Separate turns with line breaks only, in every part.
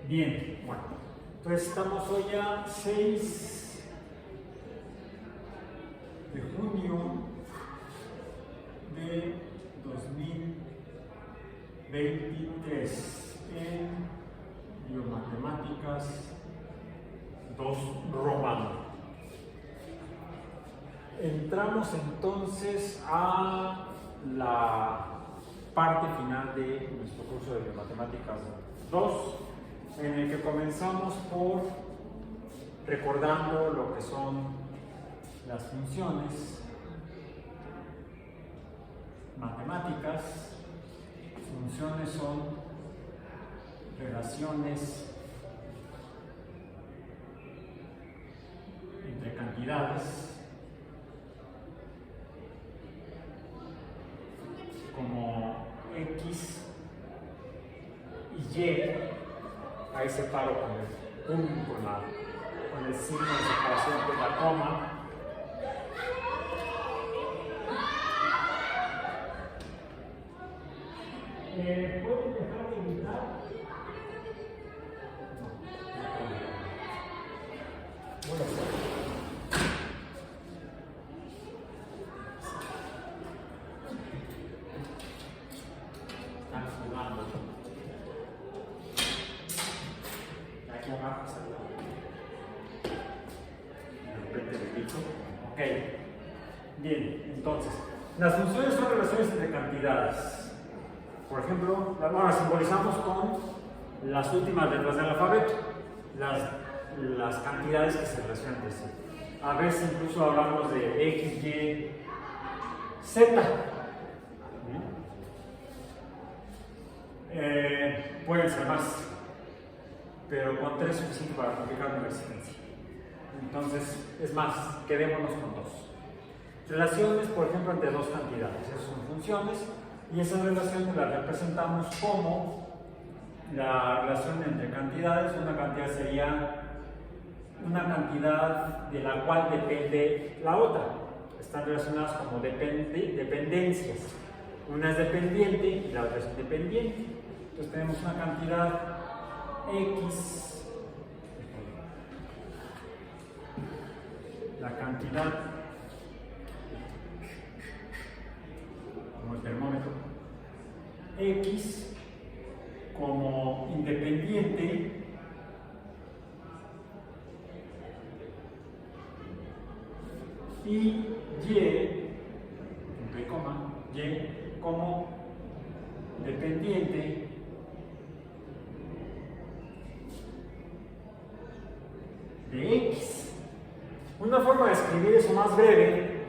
Bien, bueno, entonces estamos hoy a 6 de junio de 2023 en Biomatemáticas 2 Romano. Entramos entonces a la parte final de nuestro curso de Biomatemáticas 2, en el que comenzamos por recordando lo que son las funciones matemáticas. Funciones son relaciones entre cantidades, como X y Y. Ahí separo con el punto, con el signo de separación de la coma. ¿Pueden dejar de gritar? No. Bueno, están jugando. Aquí abajo salió. De repente me grito. Ok. Bien, entonces, las funciones son relaciones entre cantidades. Por ejemplo, ahora simbolizamos con las últimas letras del alfabeto, las cantidades que se relacionan entre sí. A veces incluso hablamos de X, Y, Z. Pueden ser más, pero con 3 es suficiente para complicar una existencia. Entonces, es más, quedémonos con 2. Relaciones, por ejemplo, entre dos cantidades. Esas son funciones. Y esas relaciones las representamos como la relación entre cantidades. Una cantidad sería una cantidad de la cual depende la otra. Están relacionadas como dependencias. Una es dependiente y la otra es independiente. Entonces tenemos una cantidad X, la cantidad como el termómetro, X como independiente y Y, punto y coma, Y como dependiente de X. Una forma de escribir eso más breve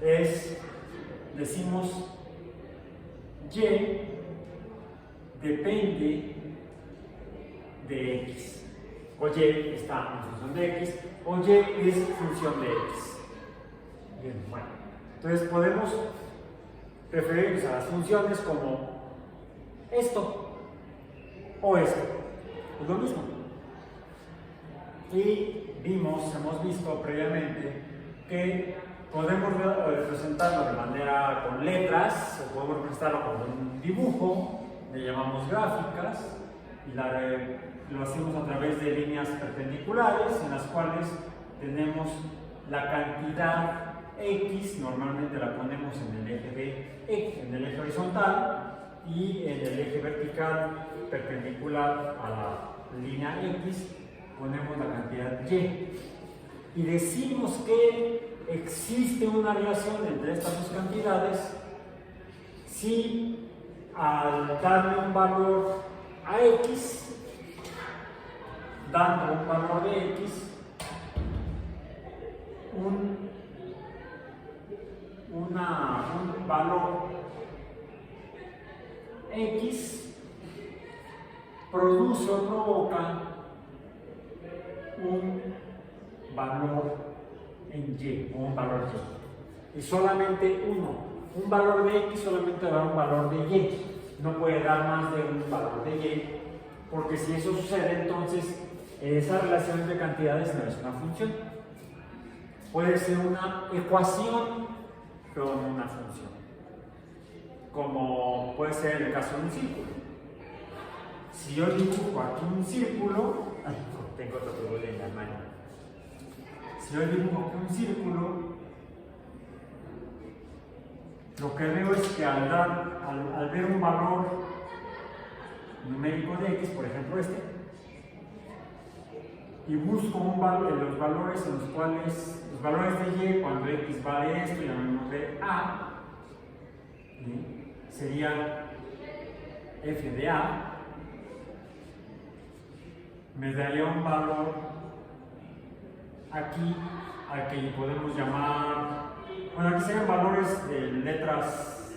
es, decimos Y depende de X, o Y está en función de X, o Y es función de X. Bien, bueno, entonces podemos referirnos a las funciones como esto o esto, es lo mismo. Y hemos visto previamente que podemos representarlo de manera con letras, o podemos representarlo con un dibujo, le llamamos gráficas, y lo hacemos a través de líneas perpendiculares en las cuales tenemos la cantidad X, normalmente la ponemos en el eje en el eje horizontal, y en el eje vertical perpendicular a la línea X ponemos la cantidad Y. Y decimos que existe una relación entre estas dos cantidades si al darle un valor a X, dando un valor de X, un valor X produce o provoca un valor en Y, o un valor Y. Y solamente uno. Un valor de X solamente da un valor de Y. No puede dar más de un valor de Y, porque si eso sucede, entonces esa relación entre cantidades no es una función. Puede ser una ecuación con una función, como puede ser el caso de un círculo. si yo dibujo aquí un círculo, tengo otro problema en la mano. Si yo dibujo aquí un círculo, lo que veo es que al ver un valor numérico de x, por ejemplo este, y busco los valores en los cuales, los valores de y, cuando x vale esto, llamémosle a, ¿sí? Sería f de a, me daría un valor aquí al que podemos llamar, bueno, aquí serían valores de letras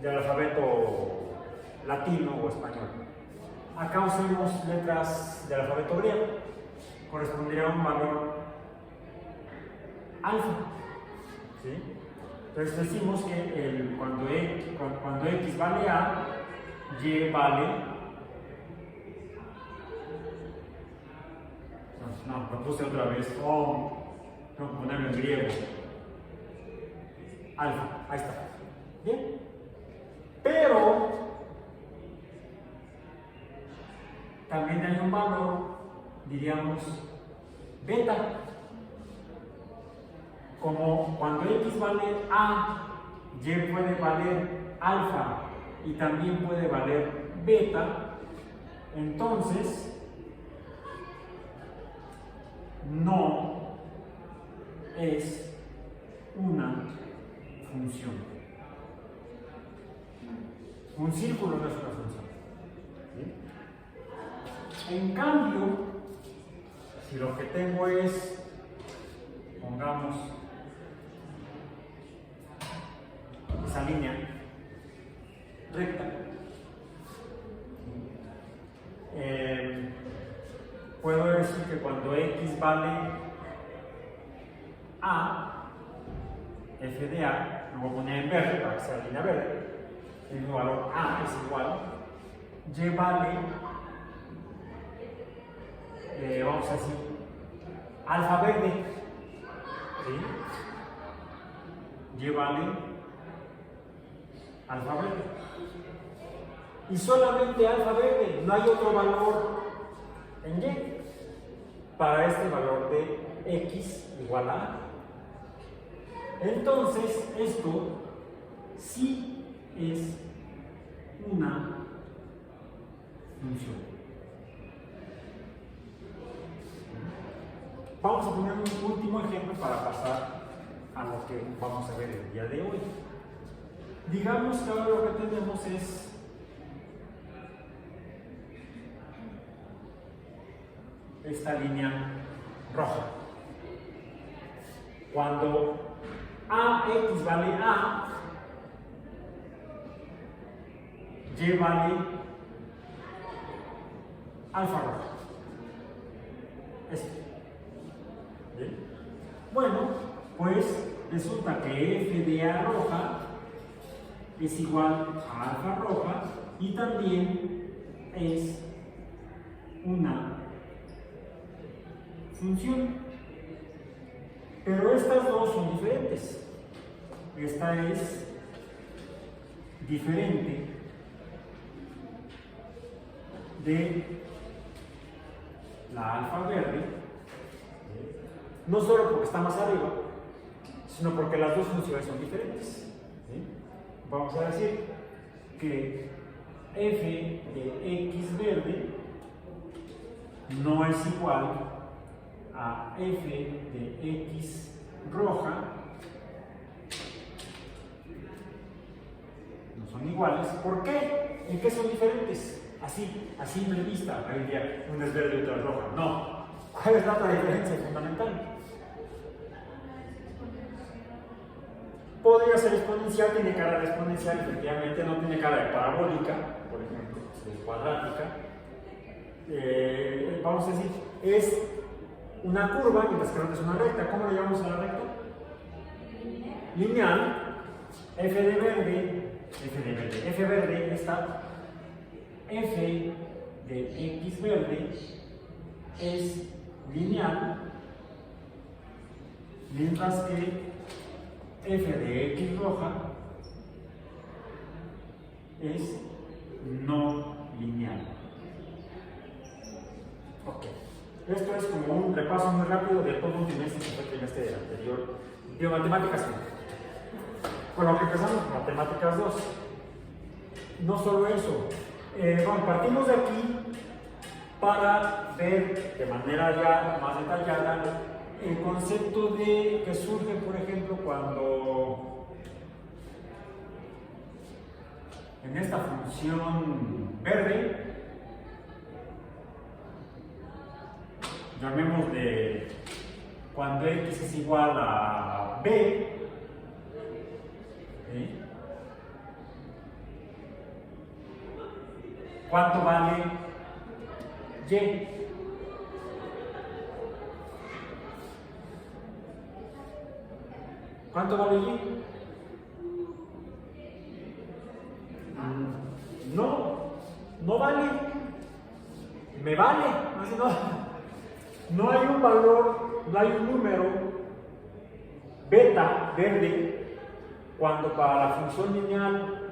del alfabeto latino o español. Acá usamos letras del alfabeto griego, correspondería a un valor alfa, ¿sí? Entonces decimos que cuando x vale a, y vale, no, lo puse otra vez, tengo que ponerlo en griego, alfa, ahí está, bien, pero también hay un valor, diríamos, beta, como cuando x vale a, y puede valer alfa y también puede valer beta, entonces no es una función. Un círculo no es una función. ¿Sí? En cambio, si lo que tengo es, pongamos, esa línea recta, puedo decir que cuando x vale a, f de a, lo voy a poner en verde para que sea línea verde, el valor a es igual, y vale, vamos a decir, alfa verde, ¿sí? Y vale alfa verde. Y solamente alfa verde, no hay otro valor en y para este valor de x igual a. Entonces, esto sí es una función. Vamos a poner un último ejemplo para pasar a lo que vamos a ver el día de hoy. Digamos que ahora lo que tenemos es esta línea roja. Cuando ax vale a, y vale alfa roja. Esto. ¿Bien? Bueno, pues resulta que f de a roja es igual a alfa roja y también es una función. Pero estas dos son diferentes. Esta es diferente de la alfa verde, no solo porque está más arriba, sino porque las dos funciones son diferentes. ¿Sí? Vamos a decir que f de x verde no es igual a f de x roja, no son iguales. ¿Por qué? ¿En qué son diferentes? Así me vista, hoy día una es verde y otra es roja. No. ¿Cuál es la otra diferencia fundamental? Podría ser exponencial, tiene cara de exponencial, efectivamente no tiene cara de parabólica, por ejemplo, de cuadrática. Vamos a decir, es una curva mientras que no es una recta. ¿Cómo le llamamos a la recta? Lineal. F verde está. F de x verde es lineal, mientras que f de x roja es no lineal. Esto es como un repaso muy rápido de todo un trimestre que fue el trimestre anterior. Biomatemáticas 1. Con lo que empezamos, matemáticas 2. No solo eso. Bueno, partimos de aquí para ver de manera ya más detallada el concepto de que surge, por ejemplo, cuando en esta función verde, llamémosle cuando x es igual a b, ¿sí? ¿Cuánto vale y? ¿Cuánto vale y? No vale. Me vale. No hay un valor, no hay un número beta verde cuando para la función lineal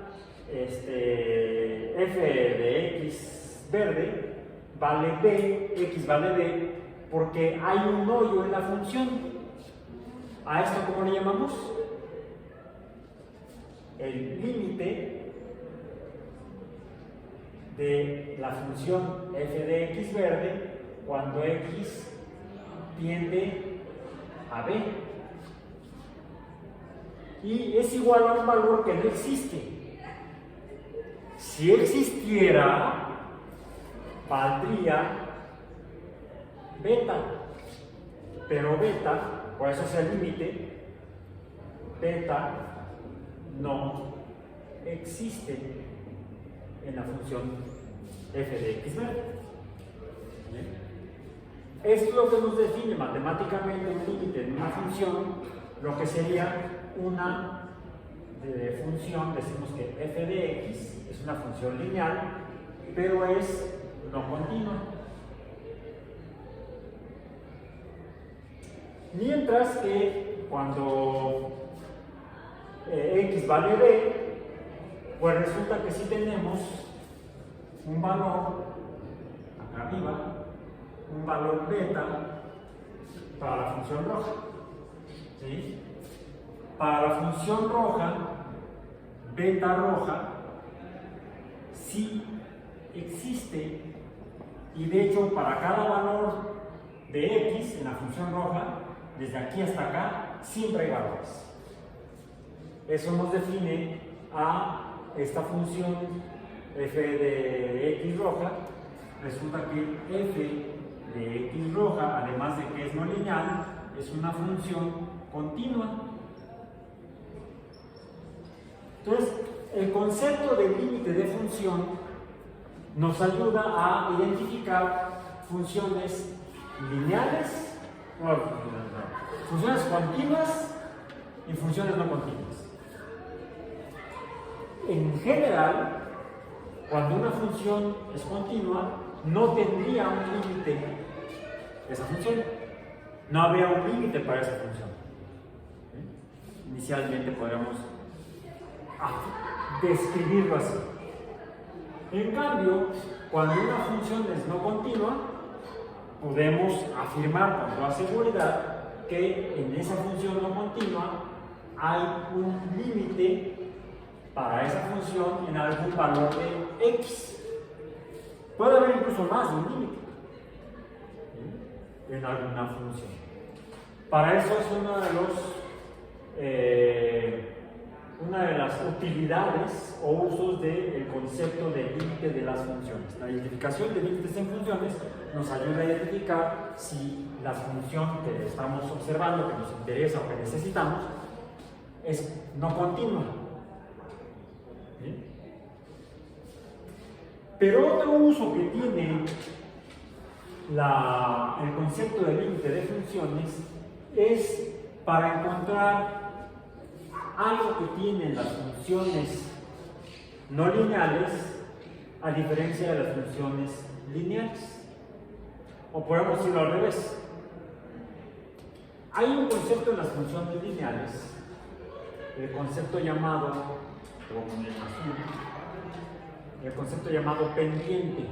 f de x verde vale b, x vale b, porque hay un hoyo en la función. ¿A esto cómo le llamamos? El límite de la función f de x verde cuando x tiende a b. Y es igual a un valor que no existe. Si existiera, valdría beta. Pero beta, por eso es el límite, beta no existe en la función f de x verde. Esto es lo que nos define matemáticamente un límite en una función, lo que sería una función, decimos que f de x es una función lineal, pero es no continua. Mientras que cuando x vale b, pues resulta que sí tenemos un valor acá arriba, un valor beta para la función roja. ¿Sí? Para la función roja, beta roja, sí existe, y de hecho para cada valor de x en la función roja, desde aquí hasta acá, siempre hay valores. Eso nos define a esta función f de x roja. Resulta que f de x roja, además de que es no lineal, es una función continua. Entonces, el concepto de límite de función nos ayuda a identificar funciones lineales, funciones continuas y funciones no continuas. En general, cuando una función es continua, no tendría un límite esa función. No habría un límite para esa función. Inicialmente podríamos describirlo así. En cambio, cuando una función es no continua, podemos afirmar con toda seguridad que en esa función no continua hay un límite para esa función en algún valor de x. Puede haber incluso más de un límite en alguna función. Para eso es una de las utilidades o usos del concepto de límite de las funciones. La identificación de límites en funciones nos ayuda a identificar si la función que estamos observando, que nos interesa o que necesitamos, es no continua. ¿Sí? Pero otro uso que tiene el concepto de límite de funciones es para encontrar algo que tienen las funciones no lineales a diferencia de las funciones lineales. O podemos decirlo al revés. Hay un concepto en las funciones lineales, el concepto llamado, pendiente.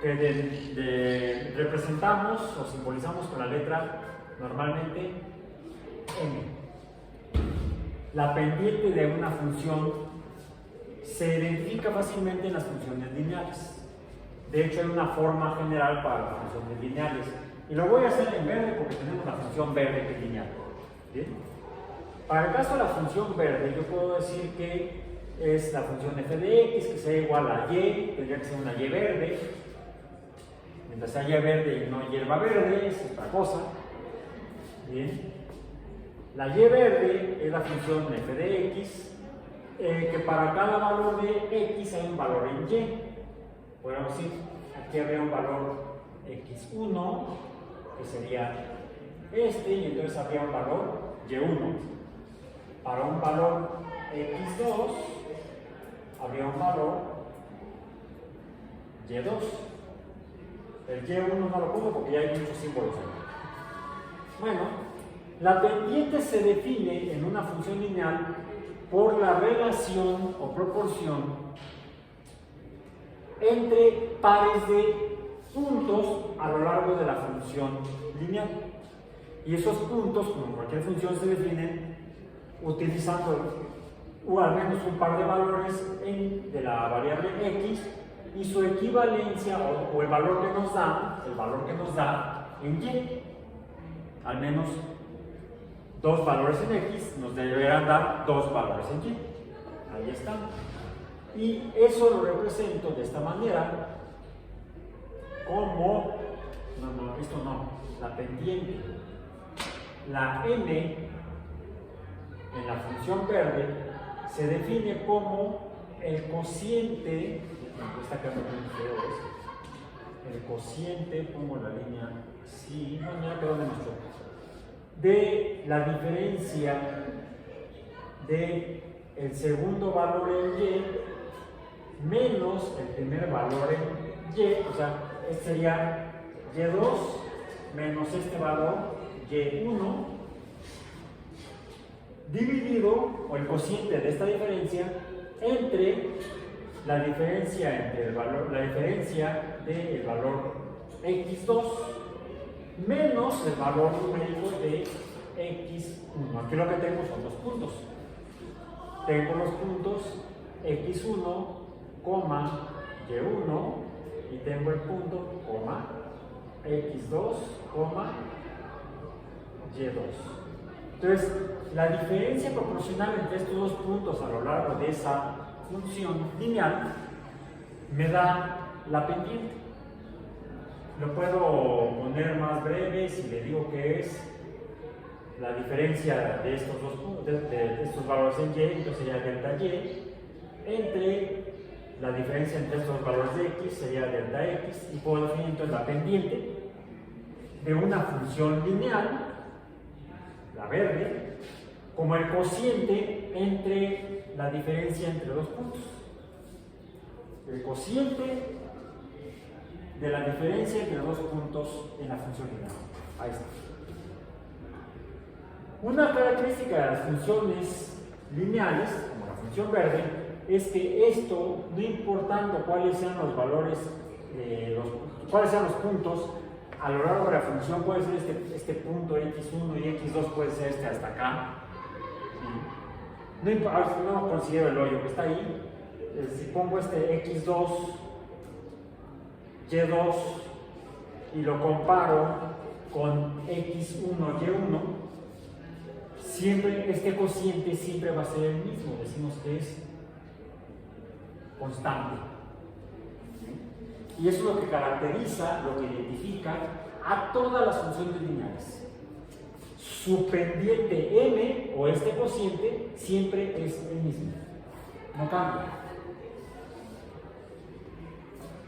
que representamos o simbolizamos con la letra normalmente m. La pendiente de una función se identifica fácilmente en las funciones lineales. De hecho, hay una forma general para las funciones lineales. Y lo voy a hacer en verde porque tenemos la función verde que es lineal. ¿Bien? Para el caso de la función verde, yo puedo decir que es la función f de x, que sea igual a y, tendría que ser una y verde. Mientras haya y verde y no hierba verde, es otra cosa. Bien. La y verde es la función f de x, que para cada valor de x hay un valor en y. Podemos decir, aquí habría un valor x1, que sería este, y entonces habría un valor y1. Para un valor x2, habría un valor y2. El y1 no lo pongo porque ya hay muchos símbolos ahí. Bueno, la pendiente se define en una función lineal por la relación o proporción entre pares de puntos a lo largo de la función lineal. Y esos puntos, como en cualquier función, se definen utilizando o al menos un par de valores de la variable x y su equivalencia o el valor que nos da, en y. Al menos dos valores en x nos deberán dar dos valores en y. Ahí está. Y eso lo represento de esta manera como, esto no, la pendiente, la m en la función verde se define como el cociente, está quedando muy feo esto, el cociente, pongo la línea, sí, no, ya quedó demasiado, de la diferencia de el segundo valor en y menos el primer valor en y, o sea, este sería y2 menos este valor y1 dividido, o el cociente de esta diferencia, entre la diferencia entre el valor, la diferencia del valor x2 menos el valor numérico de x1. Aquí lo que tengo son dos puntos. Tengo los puntos x1, y1 y tengo el punto, x2, y2. Entonces, la diferencia proporcional entre estos dos puntos a lo largo de esa función lineal me da la pendiente. Lo puedo poner más breve si le digo que es la diferencia de estos dos puntos, de estos valores en y, entonces sería delta y, entre la diferencia entre estos valores de x sería delta x, y puedo definir entonces la pendiente de una función lineal, la verde, como el cociente entre la diferencia entre dos puntos. El cociente de la diferencia entre dos puntos en la función lineal. Ahí está. Una característica de las funciones lineales, como la función verde, es que esto, no importando cuáles sean los valores, cuáles sean los puntos, a lo largo de la función puede ser este punto x1 y x2 puede ser este hasta acá. No considero el hoyo que está ahí. Si pongo este x2, y2 y lo comparo con x1, y1, siempre este cociente siempre va a ser el mismo. Decimos que es constante. Y eso es lo que caracteriza, lo que identifica a todas las funciones lineales. Su pendiente m o este cociente siempre es el mismo, no cambia.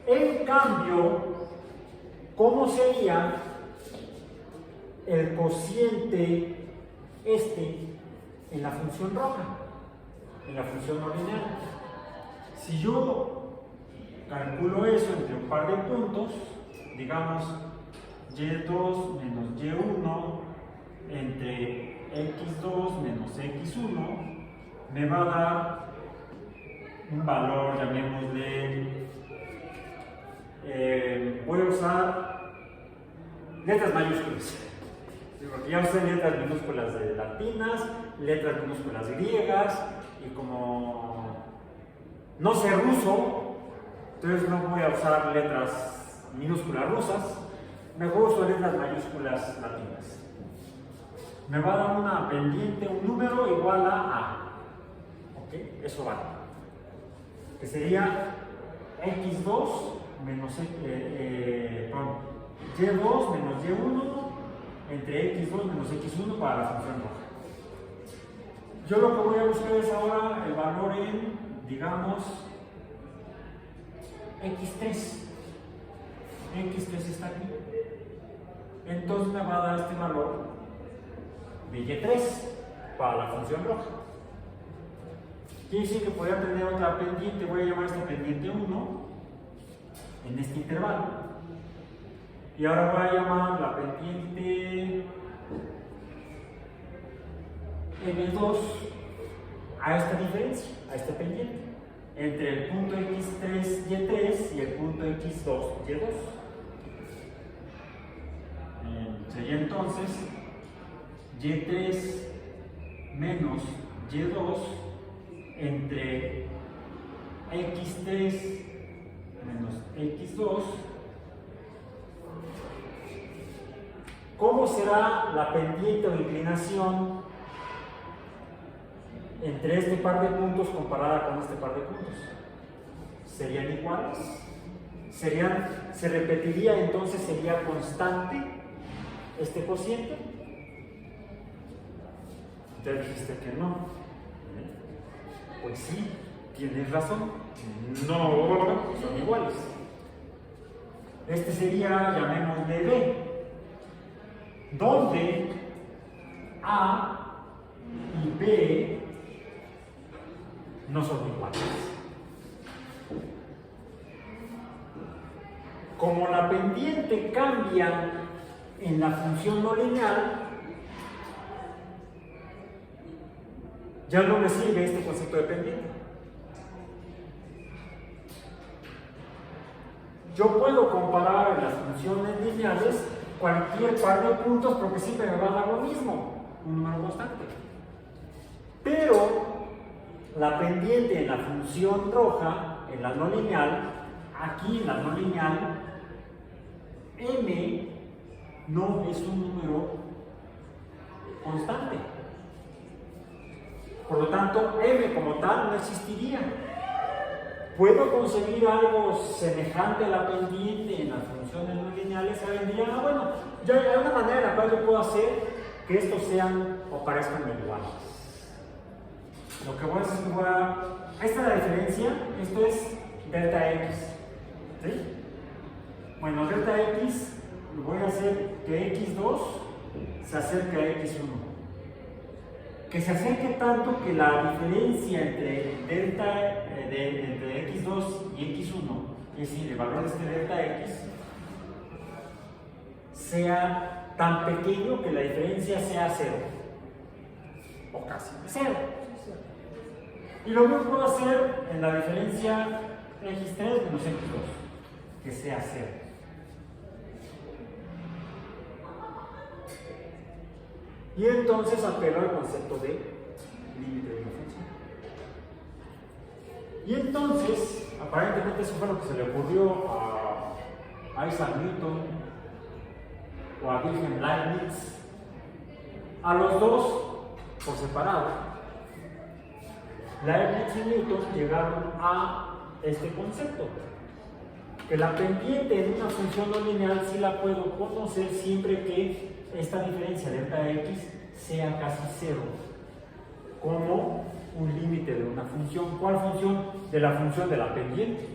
En cambio, ¿cómo sería el cociente en la función roja, en la función no lineal? Si yo calculo eso entre un par de puntos, digamos y2 menos y1 entre x2 menos x1, me va a dar un valor, llamémosle voy a usar letras mayúsculas. Porque ya usé letras minúsculas de latinas, letras minúsculas griegas, y como no sé ruso, entonces no voy a usar letras minúsculas rusas, mejor uso letras mayúsculas latinas. Me va a dar una pendiente, un número igual a. ¿Ok? Eso vale. Que sería x2 menos y2 menos y1 entre x2 menos x1 para la función roja. Yo lo que voy a buscar es ahora el valor en, digamos, x3. x3 está aquí. Entonces me va a dar este valor de y3 para la función roja. Quiere decir que podría tener otra pendiente, voy a llamar esta pendiente 1 en este intervalo. Y ahora voy a llamar la pendiente M2 a esta diferencia, a esta pendiente, entre el punto x3, y3 y el punto x2, y2. Sería entonces y3 menos y2 entre x3 menos x2. ¿Cómo será la pendiente o inclinación entre este par de puntos comparada con este par de puntos? ¿Serían iguales? ¿Se repetiría entonces? ¿Sería constante este cociente? Ya dijiste que no. Pues sí, tienes razón. No son iguales. Este sería, llamémosle B, donde A y B no son iguales. Como la pendiente cambia en la función no lineal, ya no me sirve este concepto de pendiente. Yo puedo comparar en las funciones lineales cualquier par de puntos porque siempre me va a dar lo mismo, un número constante. Pero la pendiente en la función roja, en la no lineal, aquí en la no lineal, m no es un número constante. Por lo tanto, m como tal no existiría. ¿Puedo conseguir algo semejante a la pendiente en las funciones no lineales? Alguien diría, bueno, ya hay una manera en la cual yo puedo hacer que estos sean o parezcan iguales. Lo que voy a hacer es que esta es la diferencia, esto es delta x. ¿Sí? Bueno, delta x, voy a hacer que x2 se acerque a x1. Que se acerque tanto que la diferencia entre entre x2 y x1, es decir, el valor de este delta x, sea tan pequeño que la diferencia sea 0, o casi 0. Y lo mismo puedo hacer en la diferencia x3 menos x2, que sea 0. Y entonces apelo al concepto de límite de una función. Y entonces, aparentemente eso fue lo que se le ocurrió a Isaac Newton o a Wilhelm Leibniz, a los dos por separado. Leibniz y Newton llegaron a este concepto, que la pendiente de una función no lineal sí la puedo conocer siempre que esta diferencia delta x sea casi 0, como un límite de una función. ¿Cuál función? De la función de la pendiente.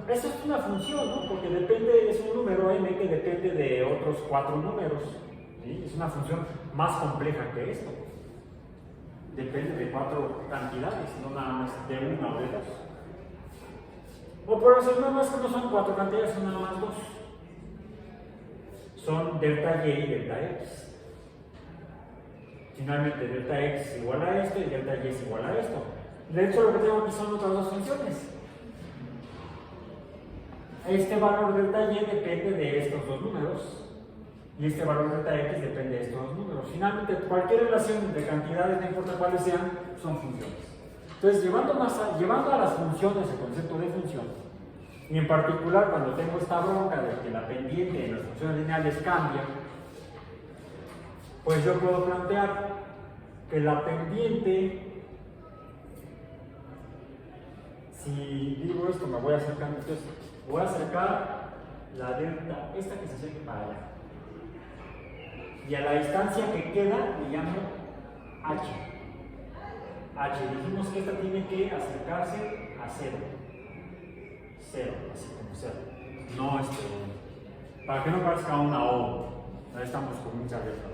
Esa es una función, ¿no? Porque depende, es un número m que depende de otros 4 números. ¿Sí? Es una función más compleja que esto. Depende de 4 cantidades, no nada más de una o de 2. O por eso nada más que no son 4 cantidades, son nada más 2. Son delta y y delta x. Finalmente, delta x es igual a esto y delta y es igual a esto. De hecho, lo que tengo aquí son otras dos funciones. este valor delta y depende de estos dos números. Y este valor delta x depende de estos dos números. Finalmente, cualquier relación de cantidades, no importa cuáles sean, son funciones. Entonces, llevando a las funciones el concepto de función, y en particular cuando tengo esta bronca de que la pendiente en las funciones lineales cambia, pues yo puedo plantear que la pendiente, si digo esto, me voy a acercar, entonces voy a acercar la delta, esta que se acerque para allá. Y a la distancia que queda le llamo h. H, dijimos que esta tiene que acercarse a 0. 0, así como 0. No, para que no parezca una O. Ahí estamos con mucha letra.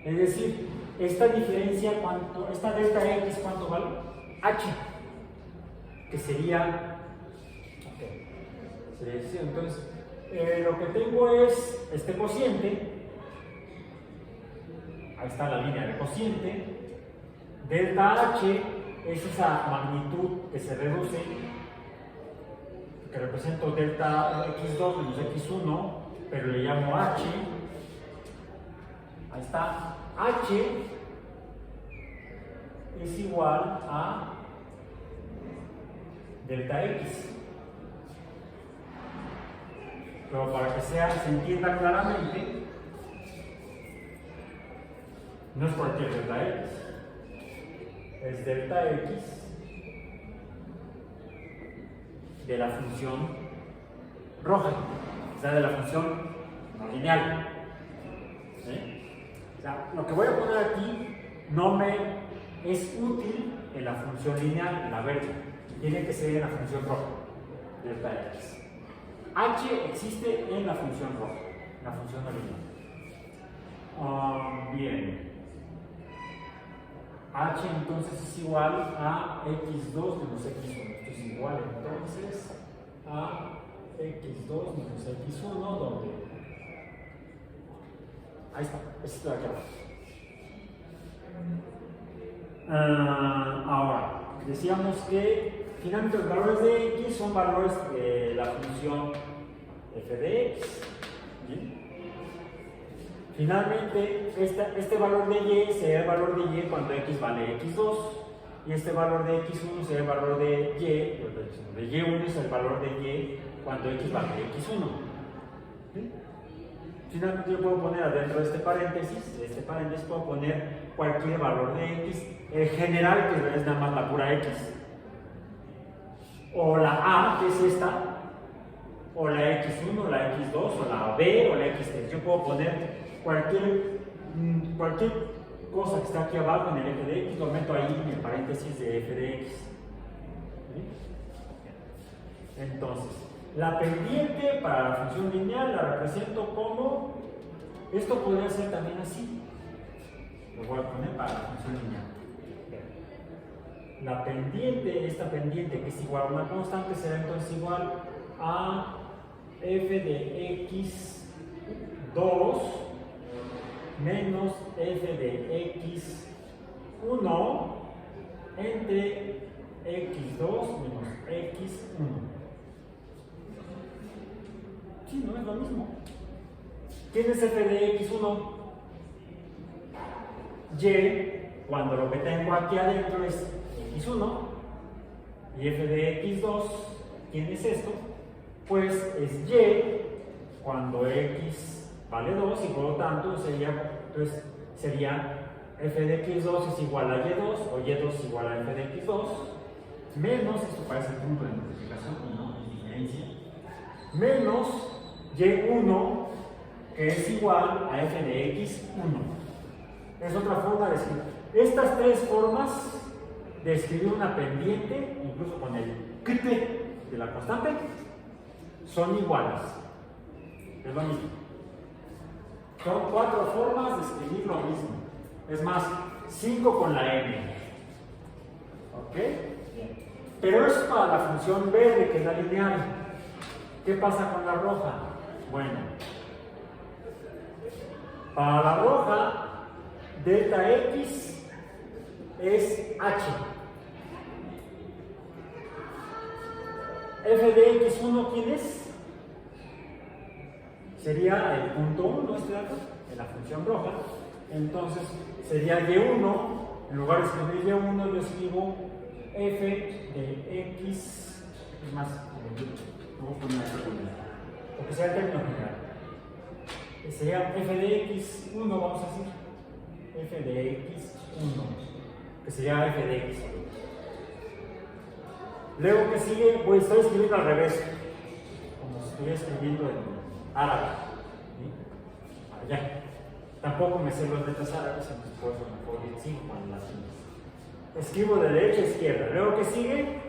Es decir, esta diferencia, esta delta x, ¿cuánto vale? H. Que sería. Sería decir, entonces. Lo que tengo es este cociente, ahí está la línea de cociente, delta h es esa magnitud que se reduce, que represento delta x2 menos x1, pero le llamo h, ahí está, h es igual a delta x. Pero para que se entienda claramente, no es cualquier delta x, es delta x de la función roja, o sea, de la función no lineal. ¿Sí? O sea, lo que voy a poner aquí no me es útil en la función lineal, en la verde, tiene que ser en la función roja, delta x. H existe en la función roja, la función no lineal. Bien. H entonces es igual a x2 menos x1. Esto es igual entonces a x2 menos x1, donde. Ahí está, esto de aquí abajo. Ahora, decíamos que finalmente los valores de x son valores de la función f de x. ¿Bien? Finalmente, este valor de y será el valor de y cuando x vale x2, y este valor de x1 será el valor de y1 es el valor de y cuando x vale x1. ¿Sí? Finalmente yo puedo poner adentro de este paréntesis puedo poner cualquier valor de x, el general que es nada más la pura x, o la a que es esta, o la x1, o la x2, o la b, o la x3. Yo puedo poner cualquier cosa que está aquí abajo en el f de x, lo meto ahí en el paréntesis de f de x. ¿Sí? Entonces, la pendiente para la función lineal la represento como, esto podría ser también así, lo voy a poner para la función lineal. La pendiente, esta pendiente que es igual a una constante, será entonces igual a f de x2 menos f de x1 entre x2 menos x1. Sí, no es lo mismo. ¿Quién es f de x1? Y, cuando lo que tengo aquí adentro es x1, y f de x2, ¿quién es esto? Pues es y cuando x vale 2, y por lo tanto sería f de x2 es igual a y2, o y2 es igual a f de x2, menos, esto parece el punto de multiplicación, no, de diferencia, menos y1, que es igual a f de x1. Es otra forma de escribir. Estas tres formas de escribir una pendiente, incluso con el kt de la constante, son iguales. Es lo mismo. Son cuatro formas de escribir lo mismo. Es más, 5 con la n. ¿Ok? Bien. Pero eso es para la función verde, que es la lineal. ¿Qué pasa con la roja? Bueno, para la roja, delta x es h. f de x1, ¿quién es? Sería el punto 1, este dato, de la función roja. Entonces sería y1, en lugar de escribir y1, yo escribo f de x, es más, vamos a poner esta columna, porque sea el término general. Sería f de x1, vamos a decir, f de x1, que sería f de x. Luego que sigue, pues estoy escribiendo al revés, como si estuviera escribiendo en árabe. ¿Sí? Allá. Tampoco me sé las letras árabes, entonces por eso mejor sigo con latín. Escribo de derecha a izquierda. Luego que sigue,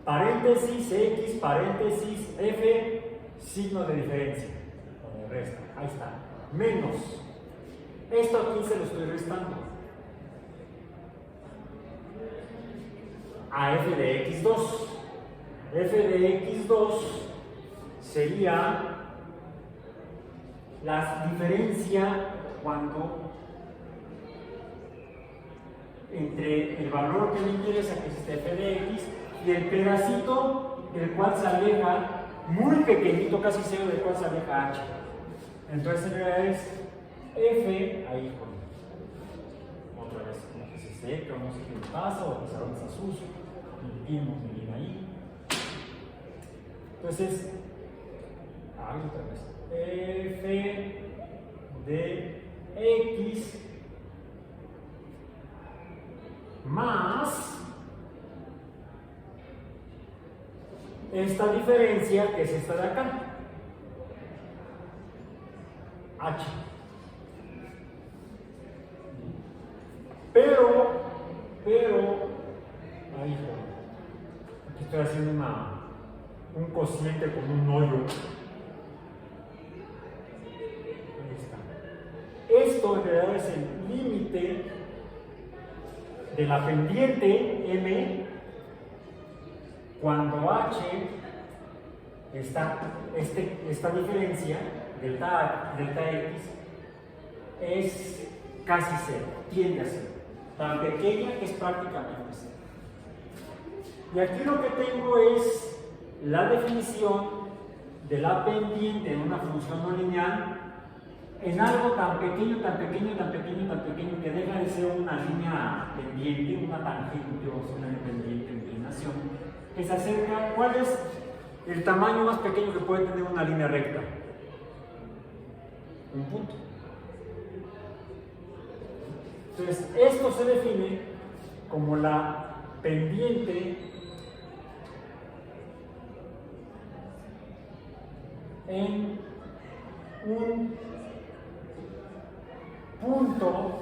paréntesis, x, paréntesis, f, signo de diferencia. O de resta. Ahí está. Menos. Esto aquí se lo estoy restando. A f de x2. F de x2 sería la diferencia cuando entre el valor que me interesa, que es este f de x, y el pedacito del cual se aleja, muy pequeñito, casi cero, del cual se aleja h. Entonces en realidad es f, ahí con otra vez, como que se seca, no sé qué pasa, o el salón está sucio, limpiemos bien ahí. Entonces, otra vez, f de x más esta diferencia que es esta de acá, h. Pero, ahí aquí estoy haciendo un cociente con un hoyo. Ahí está. Esto en realidad es el límite de la pendiente m cuando h esta diferencia, delta x, es casi cero, tiende a cero, tan pequeña que es prácticamente cero. Y aquí lo que tengo es la definición de la pendiente en una función no lineal en algo tan pequeño, tan pequeño, tan pequeño, tan pequeño que deja de ser una línea pendiente, una tangente o una pendiente en inclinación, que se acerca. ¿Cuál es el tamaño más pequeño que puede tener una línea recta? Un punto. Entonces, esto se define como la pendiente en un punto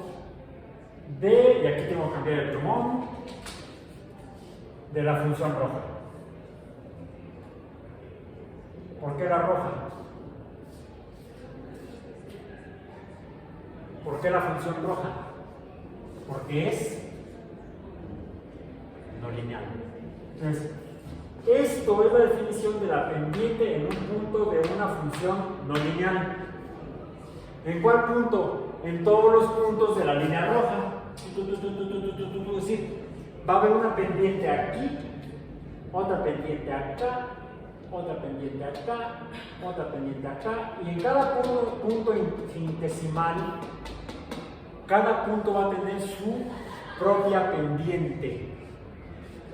de, y aquí tengo que cambiar el plumón, de la función roja. ¿Por qué la roja? ¿Por qué la función roja? Porque es no lineal. Entonces, esto es la definición de la pendiente en un punto de una función no lineal. ¿En cuál punto? En todos los puntos de la línea roja. Es decir, va a haber una pendiente aquí, otra pendiente acá, otra pendiente acá, otra pendiente acá, y en cada punto infinitesimal, cada punto va a tener su propia pendiente,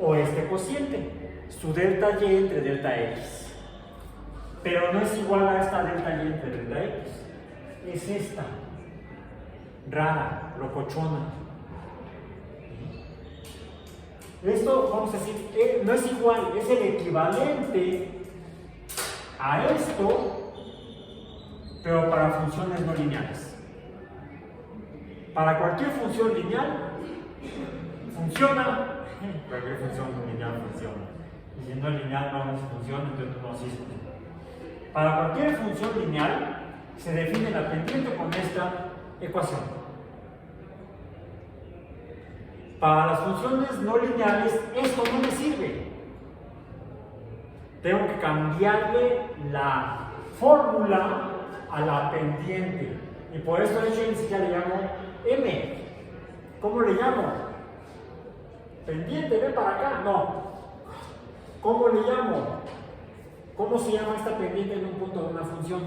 o este cociente, su delta y entre delta x. Pero no es igual a esta delta y entre delta x, es esta, rara, locochona. Esto, vamos a decir, no es igual, es el equivalente a esto, pero para funciones no lineales. Para cualquier función lineal, funciona. Cualquier función lineal funciona. Y si no es lineal, no funciona, entonces no existe. Para cualquier función lineal, se define la pendiente con esta ecuación. Para las funciones no lineales, esto no me sirve. Tengo que cambiarle la fórmula a la pendiente. Y por eso yo ni siquiera le llamo m. ¿Cómo le llamo? Pendiente, ven para acá. No. ¿Cómo le llamo? ¿Cómo se llama esta pendiente en un punto de una función?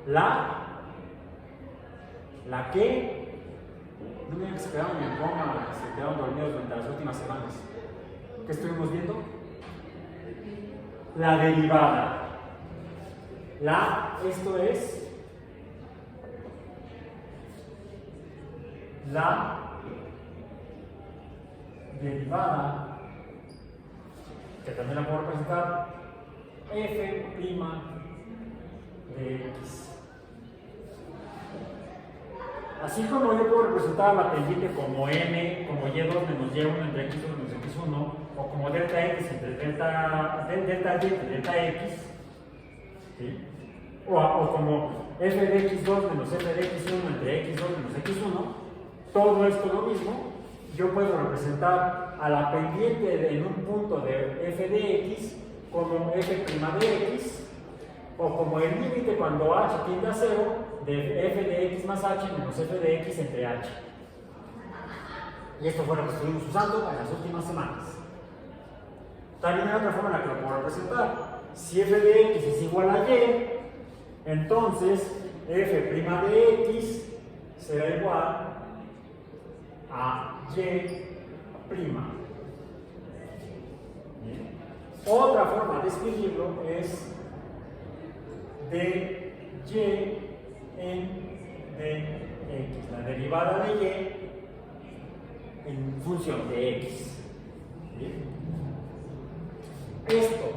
La que, no me digan que se quedaron en coma, se quedaron dormidos durante las últimas semanas. ¿Qué estuvimos viendo? La derivada. Esto es la derivada, que también la puedo representar, f' de x. Así como yo puedo representar la pendiente como n, como y2 menos y1 entre x2 menos x1, o como delta x entre delta y entre delta x, ¿sí? o como f de x2 menos f de x1 entre x2 menos x1, todo esto lo mismo. Yo puedo representar a la pendiente en un punto de f de x como f' de x, o como el límite cuando h tiende a 0 de f de x más h menos f de x entre h. Y esto fue lo que estuvimos usando en las últimas semanas. También hay otra forma en la que lo puedo representar. Si f de x es igual a y, entonces f' de x será igual a y'. Bien. Otra forma de escribirlo es de y en de x, la derivada de y en función de x. Bien. Esto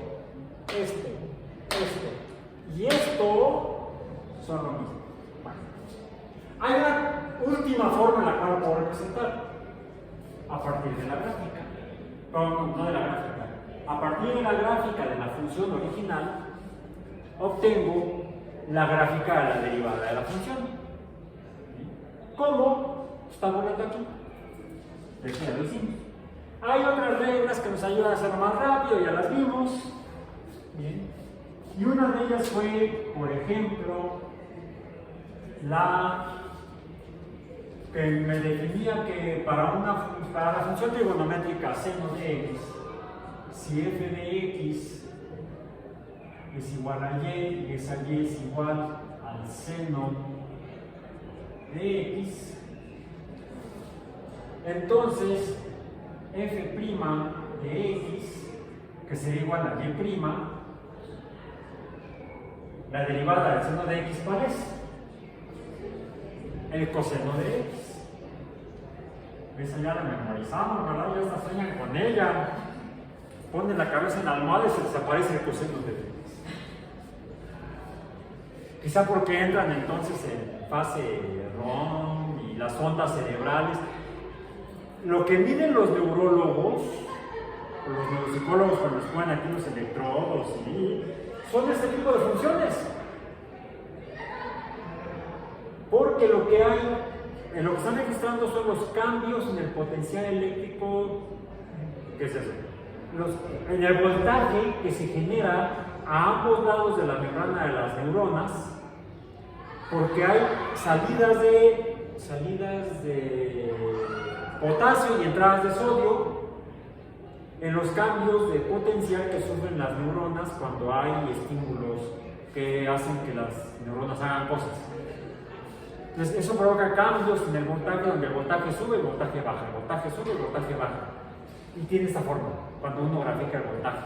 y esto son lo mismo. Bueno. Hay una última forma en la cual lo puedo representar a partir de la gráfica. No de la gráfica. A partir de la gráfica de la función original, obtengo la gráfica de la derivada de la función. ¿Cómo? Está bonito aquí. De aquí ya lo hicimos. Hay otras reglas que nos ayudan a hacerlo más rápido, ya las vimos. Bien. Y una de ellas fue, por ejemplo, la que me definía que para la función trigonométrica seno de x, si f de x es igual a y y esa y es igual al seno de x, entonces f' de x, que sería igual a y', la derivada del seno de x, ¿cuál es? El coseno de x. Esa ya la memorizamos, ¿verdad? Ya hasta sueñan con ella. Ponen la cabeza en la almohada y se desaparece el coseno de x. Quizá porque entran entonces en fase ROM y las ondas cerebrales. Lo que miden los neurólogos, los neuropsicólogos cuando les ponen aquí los electrodos, ¿sí? Son este tipo de funciones. Porque lo que están registrando son los cambios en el potencial eléctrico. ¿Qué es eso? En el voltaje que se genera a ambos lados de la membrana de las neuronas, porque hay salidas de potasio y entradas de sodio en los cambios de potencial que sufren las neuronas cuando hay estímulos que hacen que las neuronas hagan cosas. Entonces eso provoca cambios en el voltaje, donde el voltaje sube, el voltaje baja, el voltaje sube, el voltaje baja. Y tiene esta forma cuando uno grafica el voltaje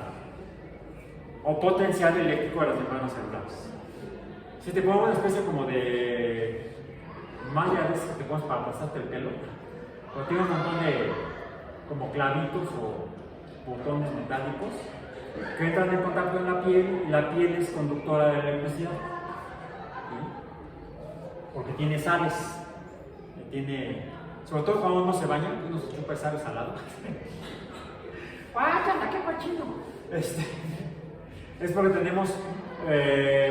o potencial eléctrico de las membranas celulares. Si te pongo una especie como de malla de esas que te pones para pasarte el pelo, pero tiene un montón de como clavitos o botones metálicos que entran en contacto en la piel, y la piel es conductora de electricidad. Porque tiene sales, sobre todo cuando uno se baña, uno se chupa sales al lado. ¡Guácala, qué cochino! Es porque tenemos,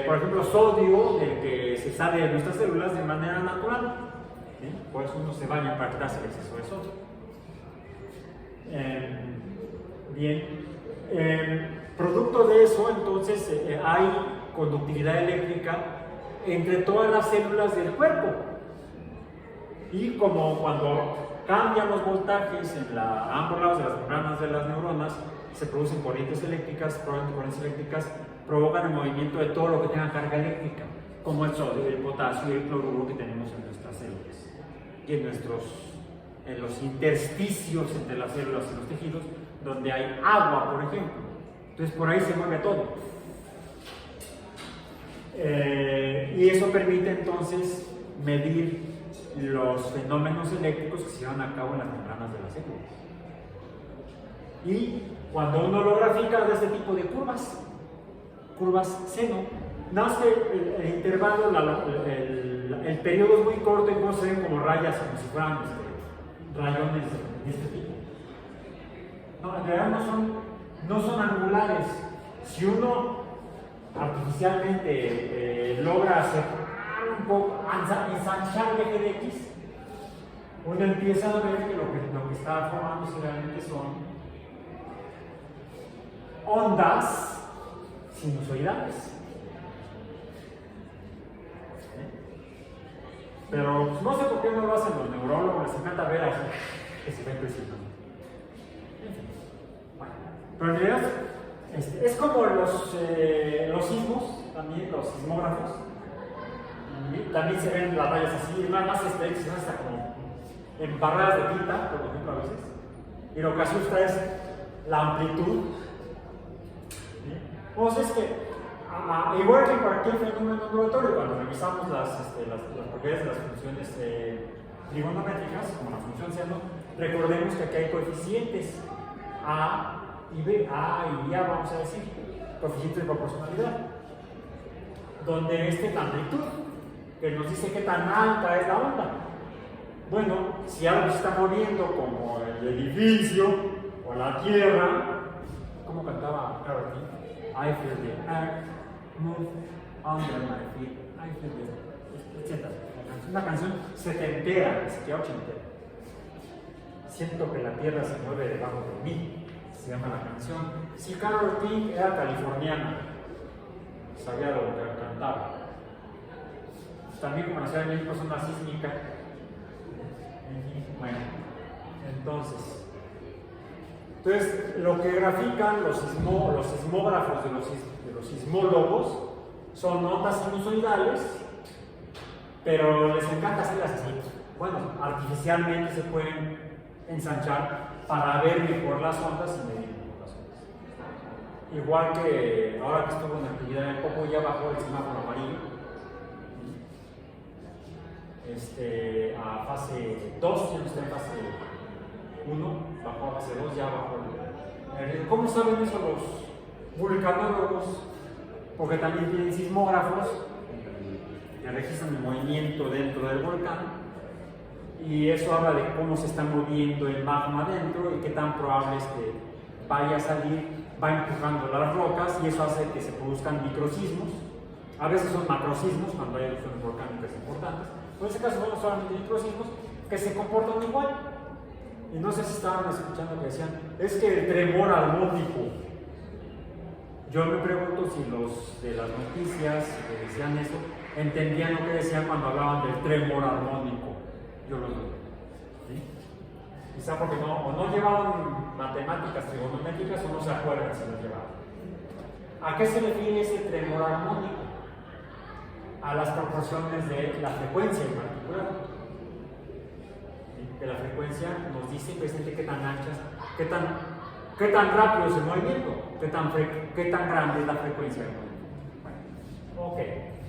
por ejemplo, sodio del que se sale de nuestras células de manera natural. ¿Sí? Por eso uno se baña para quitarse el exceso de sodio. Bien, producto de eso, entonces, hay conductividad eléctrica entre todas las células del cuerpo. Y como cuando cambian los voltajes en ambos lados de las membranas de las neuronas, se producen corrientes eléctricas, probablemente corrientes eléctricas provocan el movimiento de todo lo que tenga carga eléctrica, como el sodio, el potasio y el cloruro que tenemos en nuestras células y en los intersticios entre las células y los tejidos, donde hay agua, por ejemplo. Entonces por ahí se mueve todo. Y eso permite entonces medir los fenómenos eléctricos que se llevan a cabo en las membranas de las células. Y cuando uno lo grafica de este tipo de curvas seno, nace el intervalo, el periodo es muy corto y no se ven como rayas, como si fueran rayones de este tipo. No, en realidad no son angulares. Si uno artificialmente logra hacer un poco, ensanchar el eje de X, uno empieza a ver que lo que está formando realmente son ondas sinusoidales. Pero pues, no sé por qué no lo hacen los neurólogos, les encanta ver así que se ven creciendo. Bueno, pero en realidad es como los sismos, también los sismógrafos. También se ven las rayas así, nada más se ven hasta como en barras de tinta, por ejemplo, a veces. Y lo que asusta es la amplitud. Entonces, igual que cualquier fenómeno ondulatorio, cuando revisamos las propiedades de las funciones trigonométricas, como la función seno, recordemos que aquí hay coeficientes A y B, A y A, vamos a decir, coeficientes de proporcionalidad, donde la amplitud, que nos dice qué tan alta es la onda. Bueno, si algo se está moviendo, como el edificio o la tierra, ¿cómo cantaba Carol King? I feel the earth move under my feet, I feel the... etc. Una canción setentera, ni siquiera ochentera. Siento que la tierra se mueve debajo de mí, se llama la canción. Si Carol King era californiana, sabía lo que cantaba. También como en la Ciudad de México son una sísmica. Bueno, entonces lo que grafican los sismógrafos de los sismólogos son ondas sinusoidales, pero les encanta hacerlas así. Bueno, artificialmente se pueden ensanchar para ver mejor las ondas y medir mejor las ondas. Igual que ahora que estuvo en actividad en Popo, ya bajó el semáforo amarillo. A fase 2, ya no está en fase 1, bajó a fase 2, ya bajó. ¿Cómo saben eso los vulcanólogos? Porque también tienen sismógrafos que registran el movimiento dentro del volcán, y eso habla de cómo se está moviendo el magma dentro y qué tan probable es que vaya a salir, va empujando las rocas, y eso hace que se produzcan microsismos. A veces son macrosismos cuando hay erupciones volcánicas importantes. En ese caso son solamente microsismos que se comportan igual. Y no sé si estaban escuchando que decían, es que el tremor armónico. Yo me pregunto si los de las noticias que decían eso entendían lo que decían cuando hablaban del tremor armónico. Yo lo dudo. ¿Sí? Quizá porque no llevaban matemáticas trigonométricas o no se acuerdan si las llevaban. ¿A qué se refiere ese tremor armónico? A las proporciones de la frecuencia en particular. Que la frecuencia nos dice precisamente qué tan anchas, qué tan rápido es el movimiento, qué tan grande es la frecuencia del movimiento. Bueno, ok.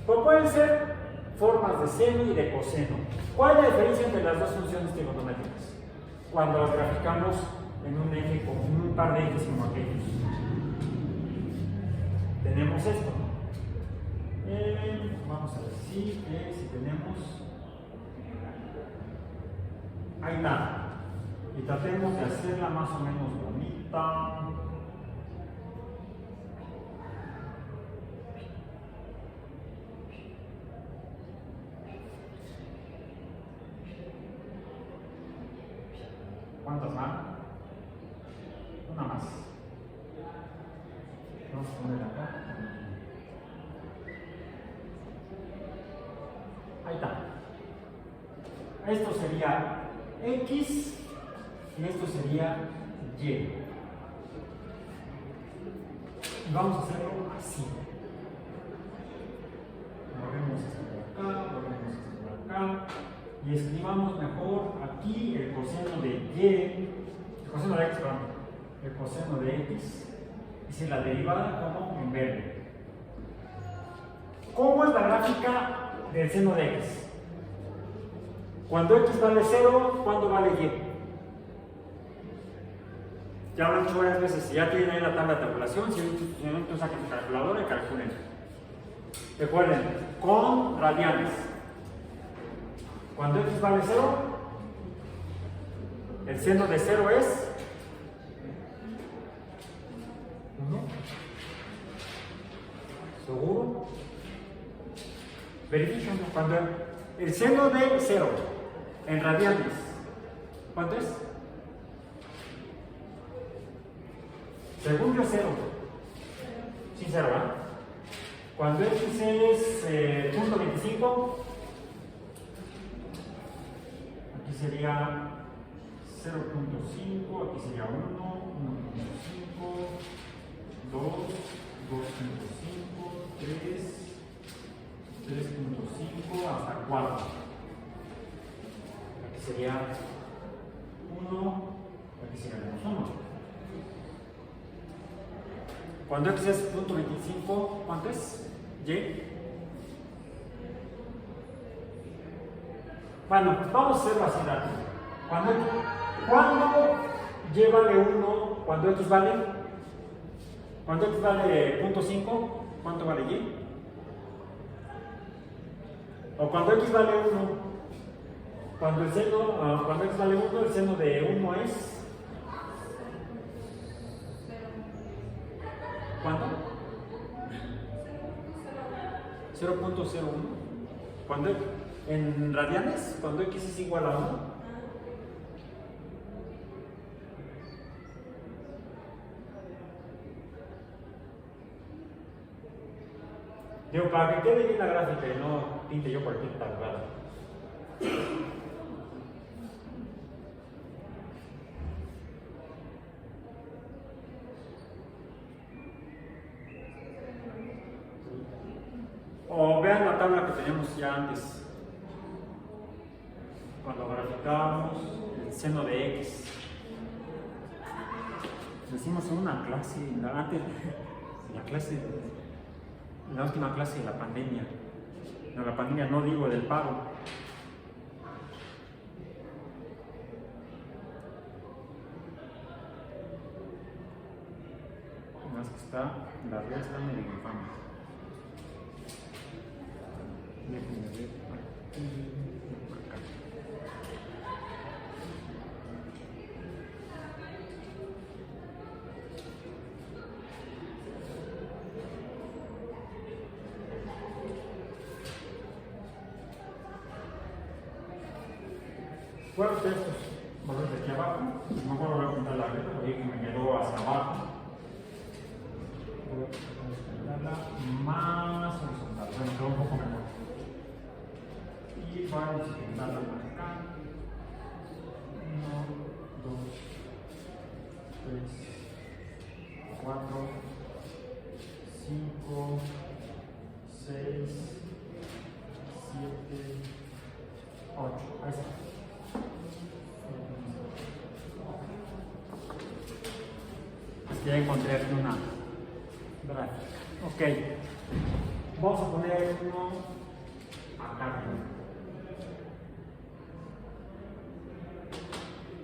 Pues pueden ser formas de seno y de coseno. ¿Cuál es la diferencia entre las dos funciones trigonométricas? Cuando las graficamos en un eje con un par de ejes como aquellos. Tenemos esto. Vamos a decir que si tenemos, ahí está, y tratemos de hacerla más o menos bonita. ¿Cuántas más? Una más. Vamos a poner acá. Ahí está. Esto sería X y esto sería Y. Y vamos a hacerlo así. Movemos esto por acá, movemos esto por acá. Y escribamos mejor aquí el coseno de y, el coseno de x, perdón, el coseno de x, y la derivada como en verde. ¿Cómo es la gráfica del seno de x? Cuando x vale 0, ¿cuándo vale y? Ya lo he dicho varias veces, si ya tienen ahí la tabla de tabulación, si no saquen su calculadora y calculen. Recuerden, con radianes. Cuando x vale 0, el seno de 0 es 1. ¿Seguro? Verifiquen. Cuando el seno de 0 en radianes, ¿cuánto es? Según yo, 0. Sí, 0, ¿verdad? Cuando x es 0.25, aquí sería 0.5, aquí sería 1, 1.5, 2, 2.5, 3, 3.5, hasta 4. Aquí sería 1, aquí sería menos 1. Cuando x es 0.25, ¿cuánto es? ¿Y? Bueno, vamos a hacerlo así rápido. Cuando y vale 1, cuando x vale 0.5, ¿cuánto vale y? O cuando x vale 1, cuando x vale 1, el seno de 1 es ¿cuánto? 0.01. Cuando en radianes, cuando x es igual a 1. Digo, para que quede bien la gráfica y no pinte yo cualquier tablada. O vean la tabla que teníamos ya antes, cuando graficábamos el seno de x. Lo hicimos en una clase, antes, en la última clase de la pandemia. No, la pandemia no digo del paro. Más que está, la red está medio infame. Déjenme ver aquí, por acá. ¿Cuál de estos valores de aquí abajo? No puedo volver a apuntar la letra, porque me quedó hacia abajo. Voy a ponerla más horizontal, bueno, quedó un poco mejor. Y vamos a intentarla acá. 1, 2, 3, 4, 5, 6, 7, 8. Ahí está. Ya encontré aquí una gráfica. Ok. Vamos a poner uno acá.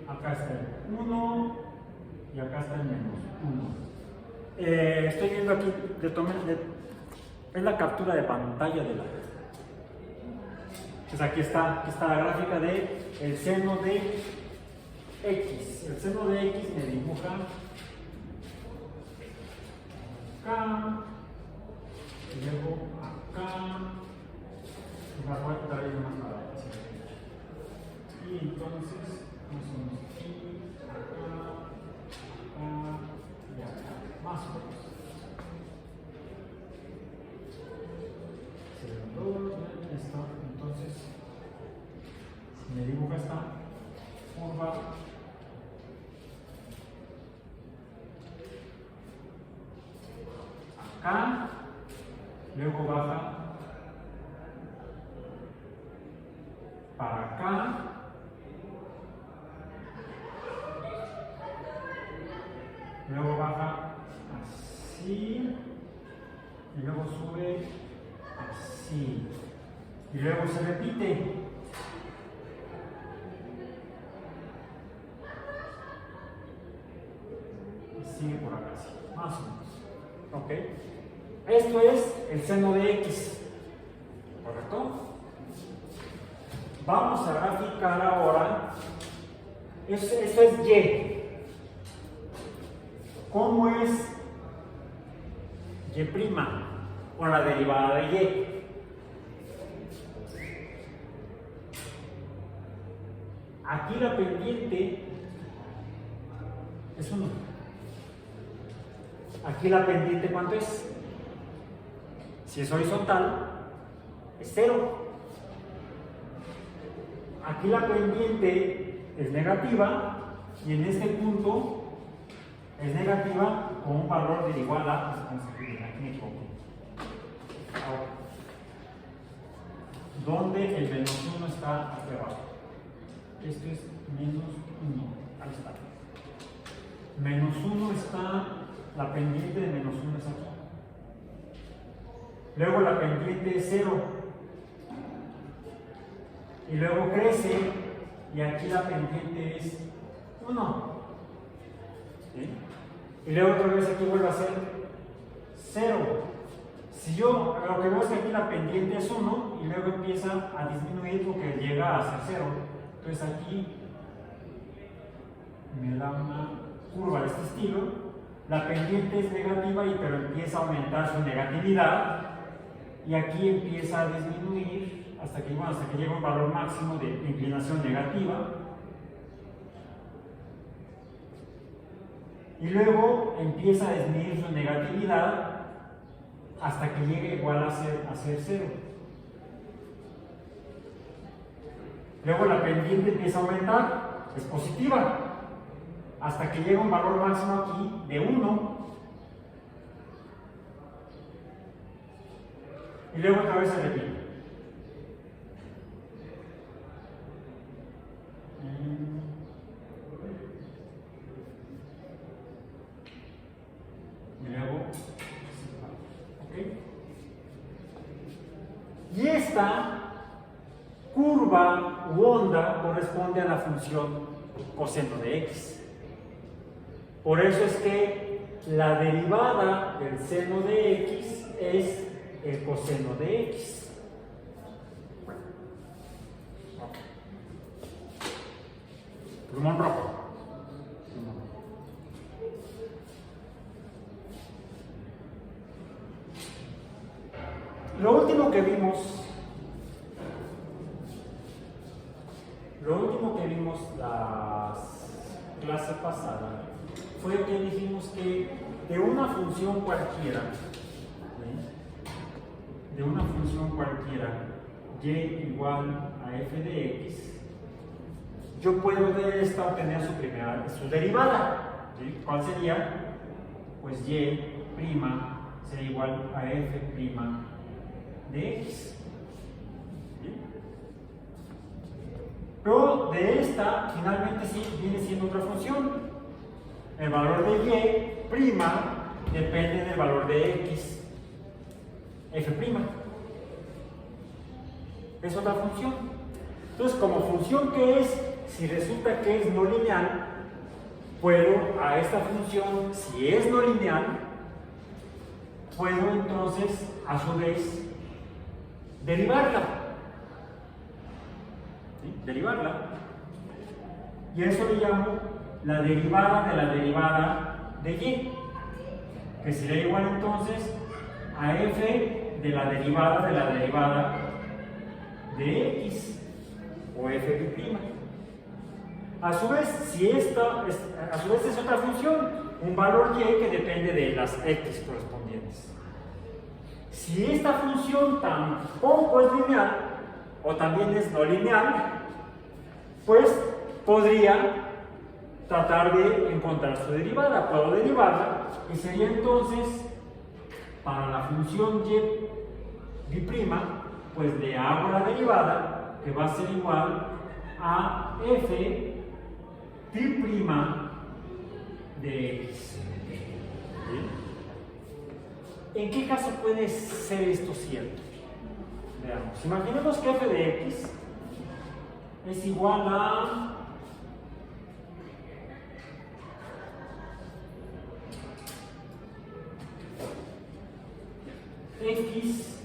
Acá está el 1 y acá está el menos 1. Estoy viendo aquí, es la captura de pantalla de la. Pues aquí está la gráfica de el seno de x. El seno de x me dibuja acá, y luego acá, y la voy a quitar ahí más para la derecha. Y entonces, vamos aquí, acá, y acá, más o menos. Esto, entonces, si me dibuja esta curva, acá, luego baja para acá, luego baja así, y luego sube así, y luego se repite. Y sigue por acá, así, más o menos. ¿Ok? Esto es el seno de X, ¿correcto? Vamos a graficar ahora, eso es Y. ¿Cómo es Y' o la derivada de Y? Aquí la pendiente es 1. Aquí la pendiente, ¿cuánto es? Si es horizontal, es 0. Aquí la pendiente es negativa y en este punto es negativa con un valor de igual a, aquí me equivoco. Ahora, ¿dónde el menos 1 está aquí abajo? Esto es menos 1, ahí está. Menos 1 está, la pendiente de menos 1 es aquí. Luego la pendiente es 0. Y luego crece y aquí la pendiente es 1. ¿Sí? Y luego otra vez aquí vuelve a ser 0. Si yo lo que veo es que aquí la pendiente es 1 y luego empieza a disminuir porque llega a ser 0. Entonces aquí me da una curva de este estilo. La pendiente es negativa pero empieza a aumentar su negatividad y aquí empieza a disminuir hasta que llega un valor máximo de inclinación negativa. Y luego empieza a disminuir su negatividad hasta que llegue igual a ser 0. Luego la pendiente empieza a aumentar, es positiva, hasta que llega un valor máximo aquí de 1. Y luego otra vez se repite. Y luego, ¿ok? Y esta curva u onda corresponde a la función coseno de X. Por eso es que la derivada del seno de X es el coseno de X. Plumón rojo. Lo último que vimos la clase pasada fue que dijimos que de una función cualquiera, y igual a f de x, yo puedo de esta obtener su derivada. ¿Sí? ¿Cuál sería? Pues y' sería igual a f' de x. ¿Sí? Pero de esta, finalmente sí viene siendo otra función. El valor de y' depende del valor de x, f'. Es otra función. Entonces, como función que es, si resulta que es no lineal, puedo a esta función, si es no lineal, puedo entonces a su vez derivarla. ¿Sí? Derivarla. Y a eso le llamo la derivada de la derivada de y, que sería igual entonces a f de la derivada de x o f'. A su vez, es otra función, un valor y que depende de las x correspondientes. Si esta función tampoco es lineal, o también es no lineal, pues podría tratar de encontrar su derivada. Puedo derivarla y sería entonces para la función y' pues le hago la derivada que va a ser igual a f t' de x. ¿En qué caso puede ser esto cierto? Veamos, imaginemos que f de x es igual a x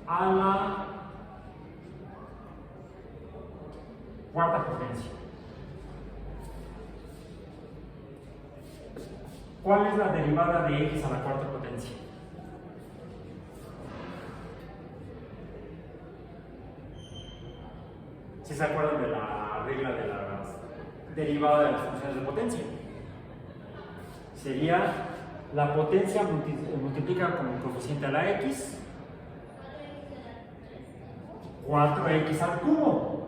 a la cuarta potencia. ¿Cuál es la derivada de x a la cuarta potencia? ¿Sí se acuerdan de la regla de la derivada de las funciones de potencia? Sería la potencia multiplica con el coeficiente a la x, 4x al cubo.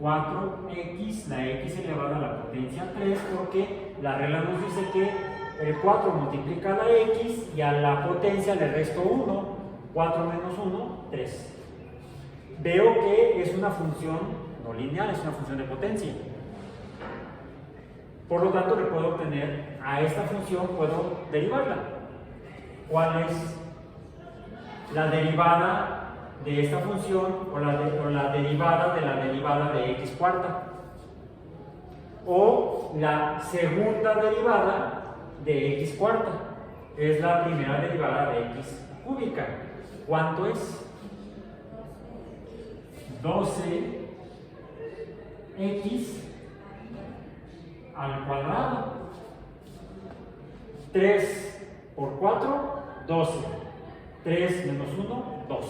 4x, la x elevada a la potencia 3, porque la regla nos dice que el 4 multiplica a la x y a la potencia le resto 1, 4 menos 1, 3. Veo que es una función no lineal, es una función de potencia. Por lo tanto, le puedo obtener a esta función, puedo derivarla. ¿Cuál es la derivada de esta función o la derivada de la derivada de x cuarta? O la segunda derivada de x cuarta. Es la primera derivada de x cúbica. ¿Cuánto es? 12x al cuadrado. 3 por 4, 12. 3 menos 1, 2.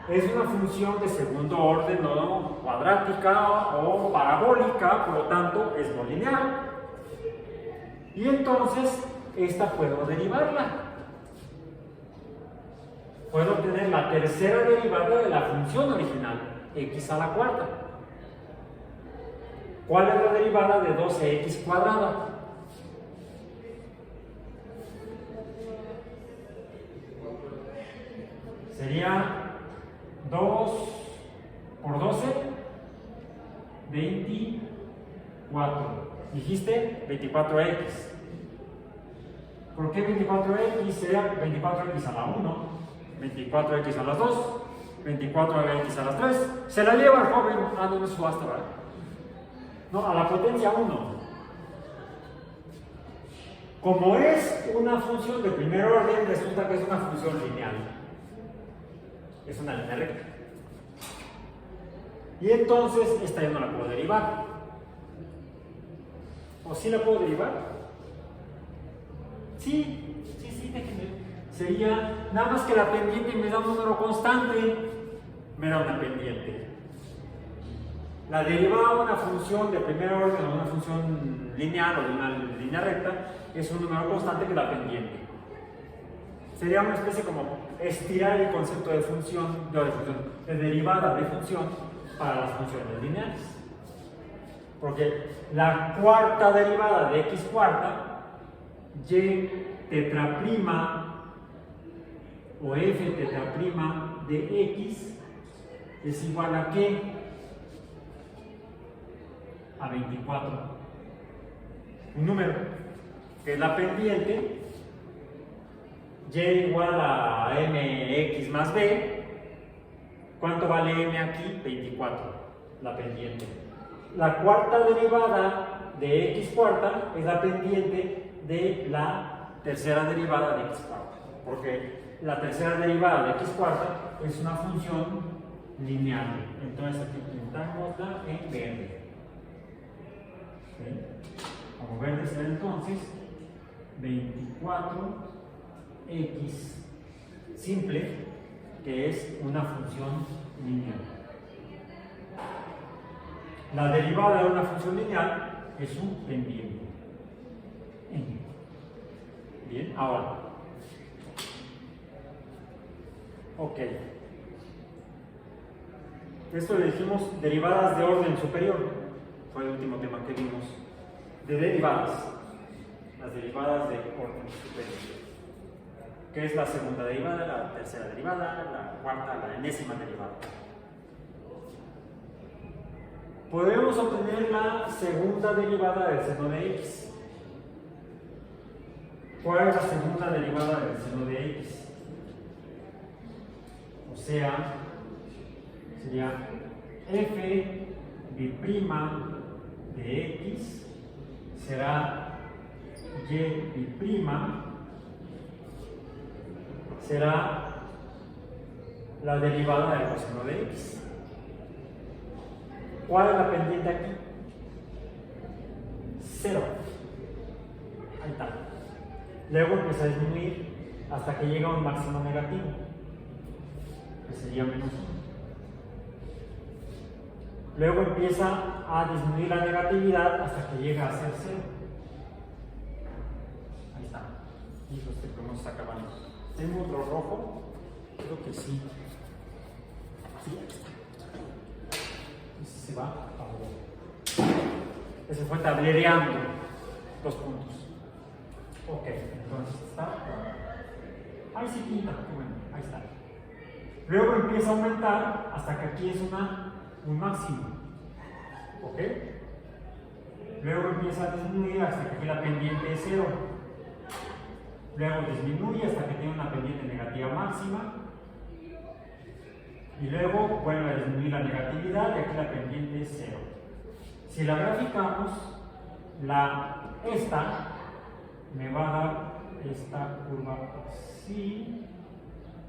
Es una función de segundo orden, no cuadrática o parabólica, por lo tanto es no lineal. Y entonces, esta puedo derivarla. Puedo obtener la tercera derivada de la función original, x a la cuarta. ¿Cuál es la derivada de 12x cuadrada? Sería 2 por 12, 24. Dijiste 24x. ¿Por qué 24x? Sería 24x a la 1, 24x a las 2, 24x a las 3. Se la lleva el joven. Ah, no es subasta, ¿verdad? No, a la potencia 1. Como es una función de primer orden, resulta que es una función lineal. Es una línea recta. Y entonces esta ya no la puedo derivar. ¿O sí la puedo derivar? Sí, déjenme. Sería nada más que la pendiente me da un número constante, me da una pendiente. La derivada de una función de primer orden o una función lineal o de una línea recta es un número constante que da pendiente. Sería una especie como estirar el concepto de función, de derivada de función para las funciones lineales. Porque la cuarta derivada de x cuarta, y tetraprima o f tetraprima de x es igual a ¿qué? A 24. Un número que es la pendiente, y igual a mx más b. ¿Cuánto vale m aquí? 24, la pendiente. La cuarta derivada de x cuarta es la pendiente de la tercera derivada de x cuarta, porque la tercera derivada de x cuarta es una función lineal. Entonces aquí pintámosla en verde. ¿Sí? Como verde será entonces 24x simple, que es una función lineal. La derivada de una función lineal es un pendiente. Bien, ahora. Ok. Esto le dijimos derivadas de orden superior. Fue el último tema que vimos. De derivadas. las derivadas de orden superior, que es la segunda derivada, la tercera derivada, la cuarta, la enésima derivada. Podemos obtener la segunda derivada del seno de x. ¿Cuál es la segunda derivada del seno de x? O sea, sería f bi'prima de x será y bi'prima será la derivada del coseno de x. ¿Cuál es la pendiente aquí? 0. Ahí está. Luego empieza a disminuir hasta que llega a un máximo negativo, que sería menos 1. Luego empieza a disminuir la negatividad hasta que llega a ser 0. Ahí está. Hijo, cómo está acabando. ¿Tengo otro rojo? Creo que sí. Sí, aquí está. Ese se va a favor. Ese fue tablereando 2 puntos. Ok, entonces está. Ahí sí pinta, qué bueno, ahí está. Luego empieza a aumentar hasta que aquí es un máximo. ¿Ok? Luego empieza a disminuir hasta que aquí la pendiente es 0. Luego disminuye hasta que tiene una pendiente negativa máxima. Y luego vuelve a disminuir la negatividad y aquí la pendiente es 0. Si la graficamos, esta me va a dar esta curva así,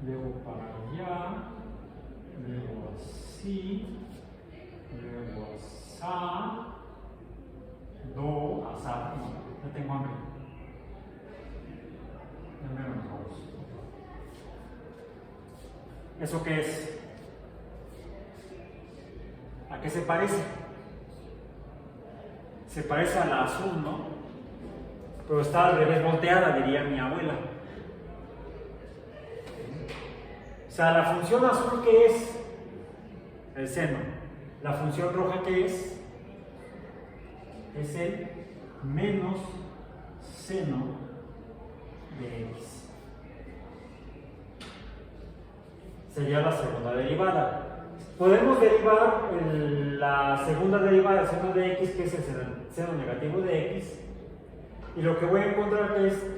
luego para allá, luego así, luego así, do, así. Ya tengo hambre. ¿Eso qué es? ¿A qué se parece? Se parece a la azul, ¿no? Pero está al revés volteada, diría mi abuela. O sea, la función azul, ¿qué es? El seno. La función roja, ¿qué es? Es el menos seno de x. Sería la segunda derivada. Podemos derivar la segunda derivada del seno de x, que es el seno negativo de x, y lo que voy a encontrar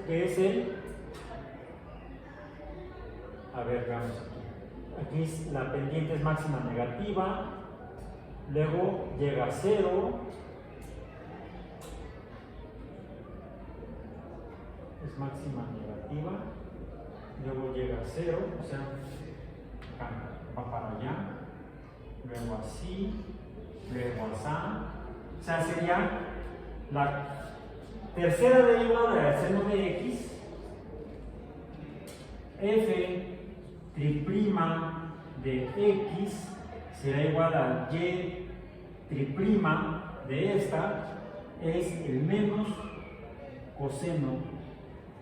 que es el... A ver, veamos aquí. Aquí la pendiente es máxima negativa, luego llega a 0, es máxima negativa, luego llega a 0, o sea, acá, va para allá, luego así, luego así. O sea, sería la tercera derivada del seno de x, f triprima de x será igual a y triprima de esta, es el menos coseno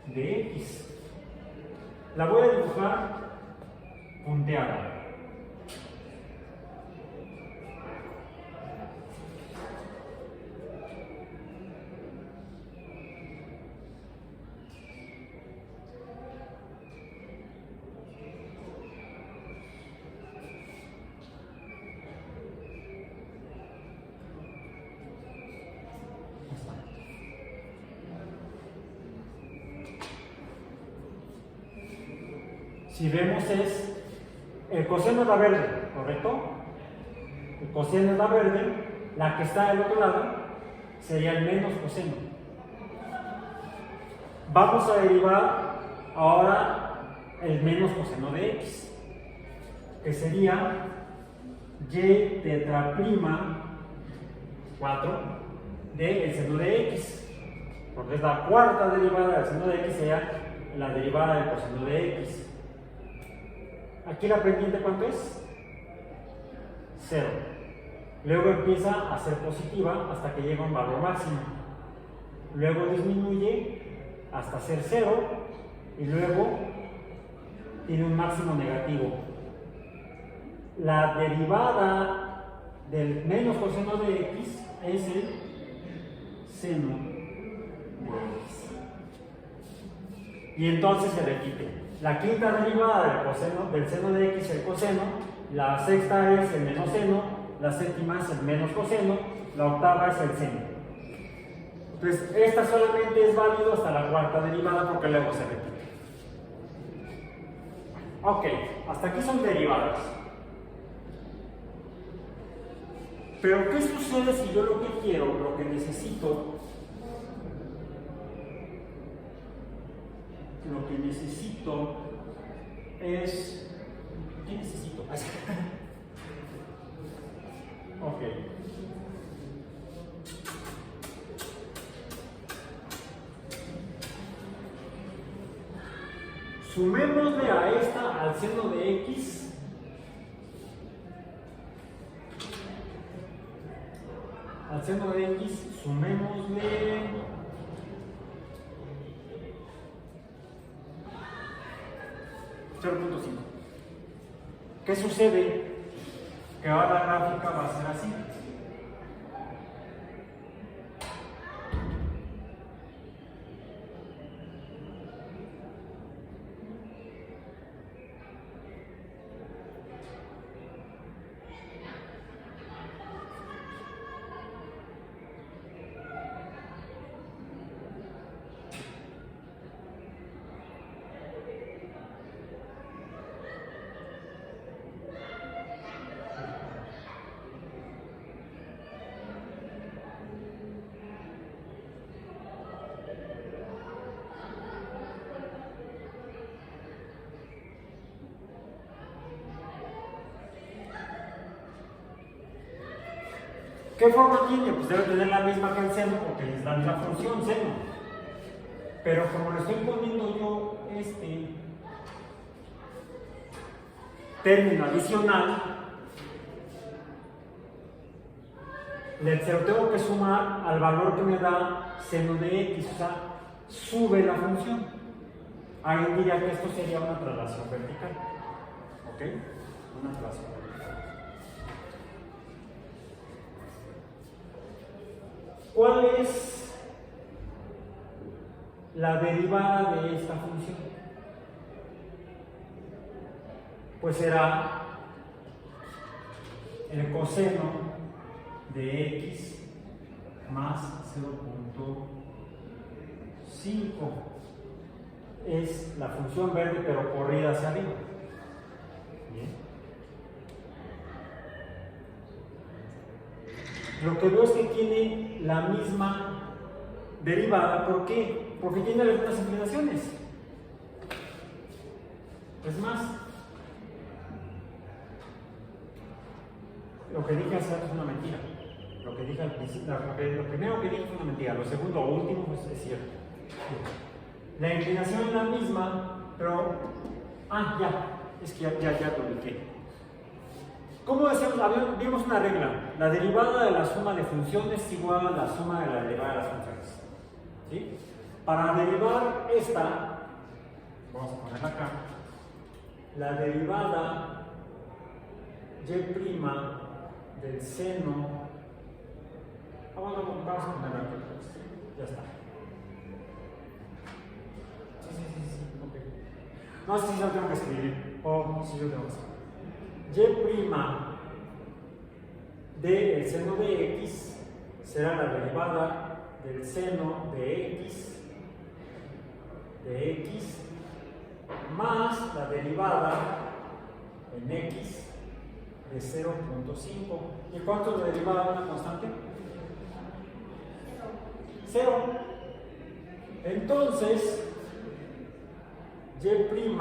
de x. La voy a dibujar punteada. Si vemos el coseno es la verde, ¿correcto? El coseno es la verde, la que está del otro lado sería el menos coseno. Vamos a derivar ahora el menos coseno de x, que sería y tetraprima 4 del seno de x, porque es la cuarta derivada del seno de x, sería la derivada del coseno de x. Aquí la pendiente, ¿cuánto es? 0. Luego empieza a ser positiva hasta que llega a un valor máximo. Luego disminuye hasta ser 0 y luego tiene un máximo negativo. La derivada del menos coseno de x es el seno de x. Y entonces se repite. La quinta derivada del seno de x, el coseno. La sexta es el menos seno. La séptima es el menos coseno. La octava es el seno. Entonces, esta solamente es válido hasta la cuarta derivada porque luego se repite. Ok, hasta aquí son derivadas. Pero ¿qué sucede si yo lo que quiero, lo que necesito, es... ¿Qué necesito? Ok. Sumémosle a esta al seno de x. Al seno de x, sumémosle 0.5. ¿Qué sucede? Que ahora la gráfica va a ser así. ¿Qué forma tiene? Pues debe tener la misma que el seno porque es la misma función seno. Pero como le estoy poniendo yo este término adicional, se lo tengo que sumar al valor que me da seno de x, o sea, sube la función. Alguien diría que esto sería una traslación vertical. ¿Ok? Una traslación vertical. ¿Cuál es la derivada de esta función? Pues será el coseno de x más 0.5. Es la función verde pero corrida hacia arriba. Bien. Lo que veo es que tiene la misma derivada. ¿Por qué? Porque tiene las mismas inclinaciones. Es más, lo que dije hace rato es una mentira. Lo que dije al principio, lo primero que dije fue una mentira. Lo segundo o último pues, es cierto. La inclinación es la misma, pero... es que ya lo ubiqué. ¿Cómo decíamos? Vimos una regla. La derivada de la suma de funciones es igual a la suma de la derivada de las funciones. ¿Sí? Para derivar esta, vamos a ponerla acá, la derivada y' del seno. Vamos a ponerla aquí. Ya está. Sí. Okay. No sé si yo tengo que escribir. Si yo tengo que escribir. Y' del seno de x será la derivada del seno de x más la derivada en x de 0.5. ¿Y cuánto es la derivada de una constante? 0. Entonces, y',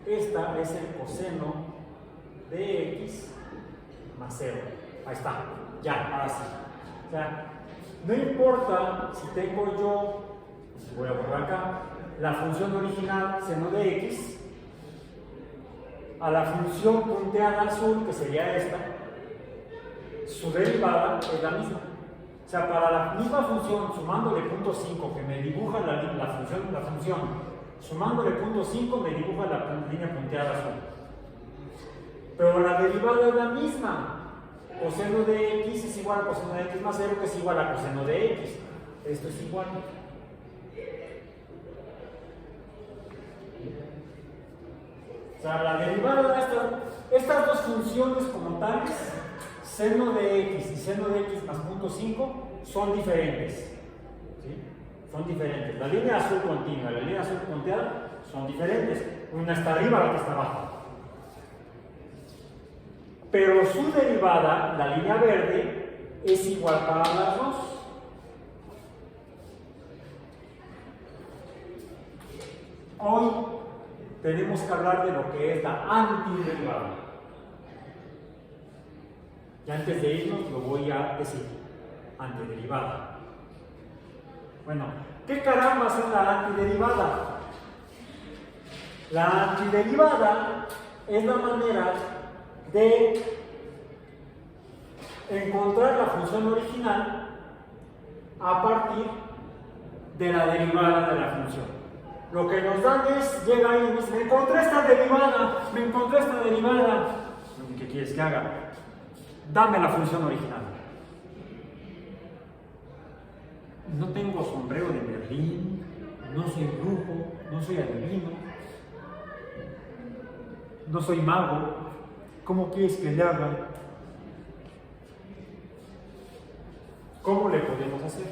esta es el coseno de x más 0. Ahí está. Ya, ahora sí. O sea, no importa si tengo yo, voy a borrar acá, la función original seno de x, a la función punteada azul, que sería esta, su derivada es la misma. O sea, para la misma función, sumándole 0.5 que me dibuja la función, sumándole 0.5 me dibuja la línea punteada azul. Pero la derivada es la misma. Coseno de x es igual a coseno de x más 0, que es igual a coseno de x. Esto es igual. O sea, la derivada de estas dos funciones como tales, seno de x y seno de x más punto 5, son diferentes. ¿Sí? Son diferentes. La línea azul continua y la línea azul punteada son diferentes. Una está arriba, la otra está abajo. Pero su derivada, la línea verde, es igual para las dos. Hoy tenemos que hablar de lo que es la antiderivada. Y antes de irnos lo voy a decir. Antiderivada. Bueno, ¿qué caramba es la antiderivada? La antiderivada es la manera de encontrar la función original a partir de la derivada de la función. Lo que nos dan es, llega ahí y dice, me encontré esta derivada. ¿Qué quieres que haga? Dame la función original. No tengo sombrero de Berlín, no soy brujo, no soy adivino, no soy mago. ¿Cómo quieres que le haga? ¿Cómo le podemos hacer?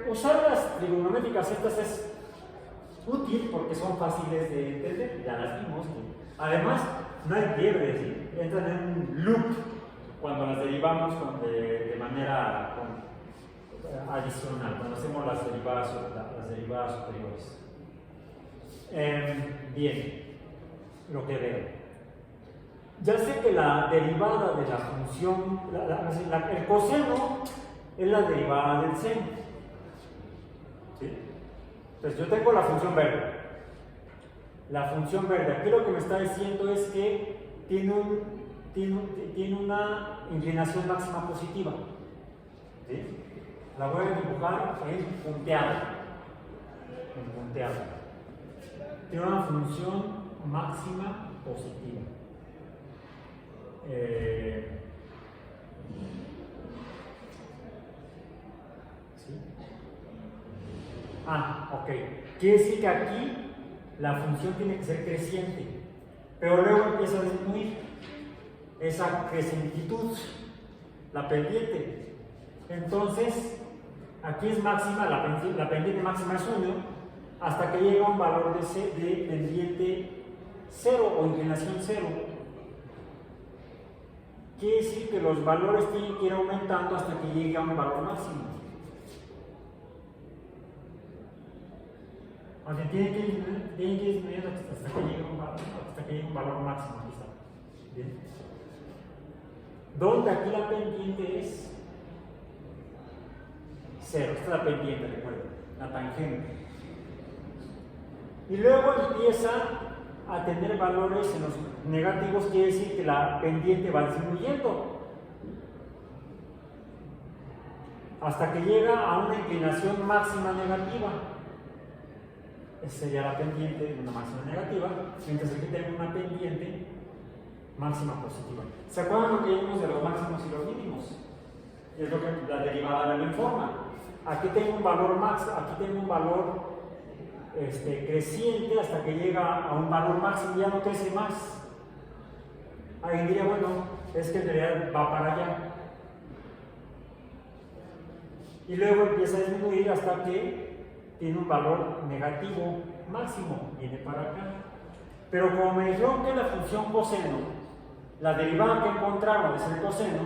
Usar las trigonométricas estas es útil porque son fáciles de entender, ya las vimos. Además, no hay pierde, ¿sí? Entran en un loop cuando las derivamos de manera adicional, cuando hacemos las derivadas superiores. Bien, lo que veo. Ya sé que la derivada de la función, el coseno es la derivada del seno. ¿Sí? Entonces yo tengo la función verde. La función verde, aquí lo que me está diciendo es que tiene una inclinación máxima positiva. ¿Sí? La voy a dibujar en punteado. Tiene una función máxima positiva. ¿Sí? Ok. Quiere decir que aquí la función tiene que ser creciente, pero luego empieza a disminuir esa crecentitud, la pendiente. Entonces, aquí es máxima, la pendiente máxima es 1, hasta que llega a un valor de pendiente 0 o inclinación 0. Quiere decir que los valores tienen que ir aumentando hasta que llegue a un valor máximo. O sea, tiene que ir disminuyendo hasta que llegue a un valor máximo. Aquí está. ¿Bien? Donde aquí la pendiente es 0. Esta es la pendiente, recuerden, la tangente. Y luego empieza a tener valores en los negativos, quiere decir que la pendiente va disminuyendo hasta que llega a una inclinación máxima negativa. Esa sería la pendiente de una máxima negativa, mientras que aquí tengo una pendiente máxima positiva. ¿Se acuerdan lo que vimos de los máximos y los mínimos? Es lo que la derivada me informa. Aquí tengo un valor creciente hasta que llega a un valor máximo y ya no crece más. Alguien diría, bueno, es que en realidad va para allá. Y luego empieza a disminuir hasta que tiene un valor negativo máximo, viene para acá. Pero como me dijeron que la función coseno, la derivada que encontraron es el coseno,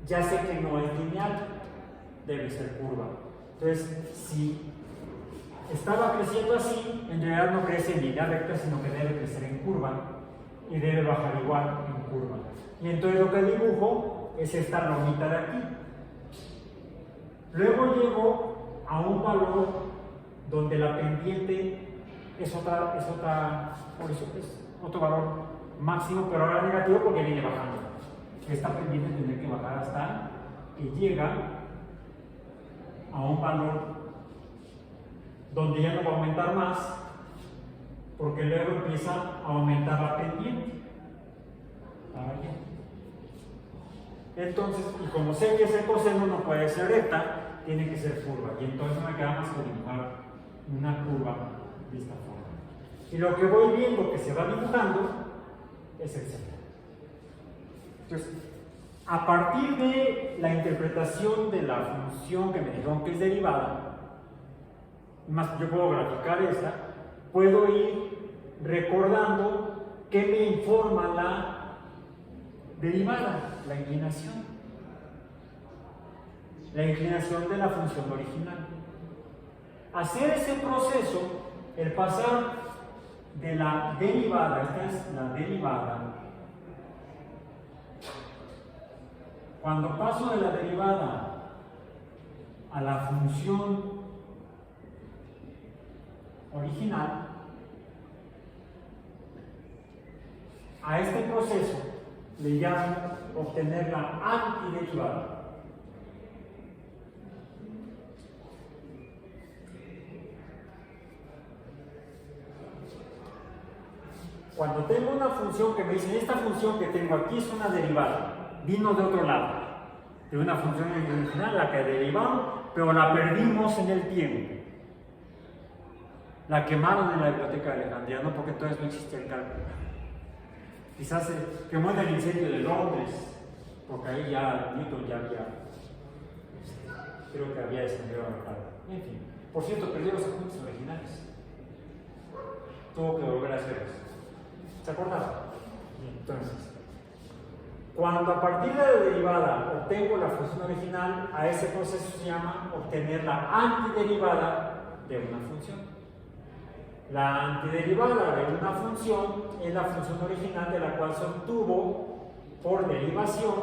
ya sé que no es lineal, debe ser curva. Entonces, si estaba creciendo así, en realidad no crece en línea recta, sino que debe crecer en curva y debe bajar igual en curva. Y entonces lo que dibujo es esta lomita de aquí. Luego llego a un valor donde la pendiente es otro valor máximo, pero ahora negativo porque viene bajando. Esta pendiente tendrá que bajar hasta que llega a un valor donde ya no va a aumentar más, porque luego empieza a aumentar la pendiente. Entonces, y como sé que ese coseno no puede ser recta, tiene que ser curva, y entonces me queda más que dibujar una curva de esta forma. Y lo que voy viendo que se va dibujando es el seno. Entonces, a partir de la interpretación de la función que me dijeron que es derivada, más yo puedo graficar esta, puedo ir recordando qué me informa la derivada, la inclinación de la función original. Hacer ese proceso, el pasar de la derivada, esta es la derivada, cuando paso de la derivada a la función original, a este proceso le llamo obtener la antiderivada. Cuando tengo una función que me dicen, esta función que tengo aquí es una derivada, vino de otro lado, de una función original, la que derivamos, pero la perdimos en el tiempo. La quemaron en la biblioteca de Alejandría, no porque todavía no existía el cálculo. Quizás se quemó en el incendio de Londres, porque ahí ya Newton ya había, creo que había descendido a la tabla. En fin, por cierto, perdió los apuntes originales. Tuvo que volver a hacerlos. ¿Se acordaban? Entonces, cuando a partir de la derivada obtengo la función original, a ese proceso se llama obtener la antiderivada de una función. La antiderivada de una función es la función original de la cual se obtuvo por derivación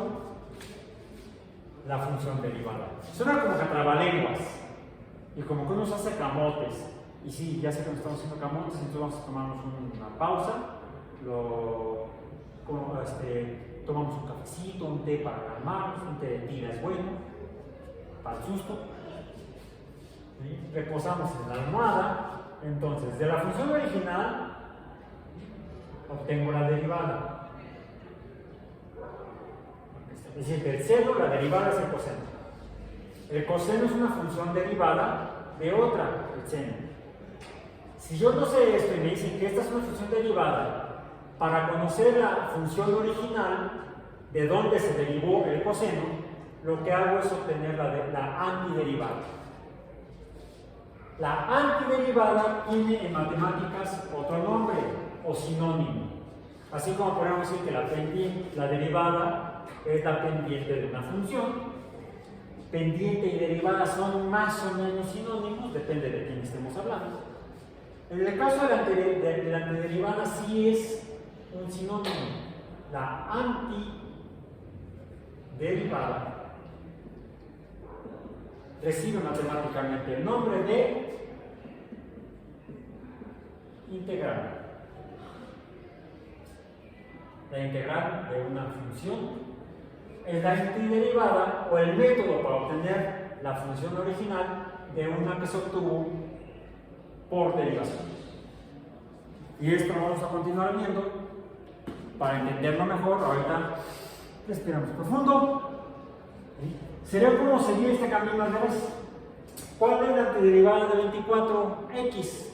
la función derivada. Suena como que trabalenguas y como que uno se hace camotes. Y sí, ya sé que nos estamos haciendo camotes, entonces vamos a tomarnos una pausa. Tomamos un cafecito, un té para calmarnos, un té de tila es bueno, para el susto. ¿Sí? Reposamos en la almohada. Entonces, de la función original obtengo la derivada. Es decir, del seno la derivada es el coseno. El coseno es una función derivada de otra, el seno. Si yo no sé esto y me dicen que esta es una función derivada, para conocer la función original, de dónde se derivó el coseno, lo que hago es obtener la antiderivada. La antiderivada tiene en matemáticas otro nombre o sinónimo. Así como podemos decir que la derivada es la pendiente de una función. Pendiente y derivada son más o menos sinónimos, depende de quién estemos hablando. En el caso de la antiderivada sí es un sinónimo. La antiderivada recibe matemáticamente el nombre de integral. La integral de una función es la antiderivada o el método para obtener la función original de una que se obtuvo por derivación. Y esto lo vamos a continuar viendo para entenderlo mejor. Ahorita respiramos profundo. Sería como seguir este camino al revés. ¿Cuál es la antiderivada de 24x?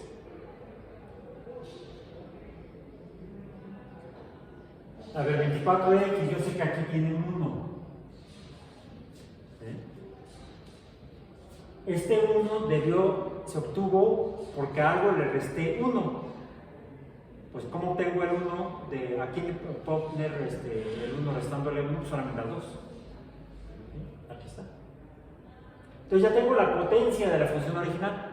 A ver, 24x, yo sé que aquí tiene un 1. Este 1 se obtuvo porque a algo le resté 1. Pues, ¿cómo tengo el 1? Aquí puedo obtener el 1 restándole 1 solamente al 2. Aquí está. Entonces ya tengo la potencia de la función original.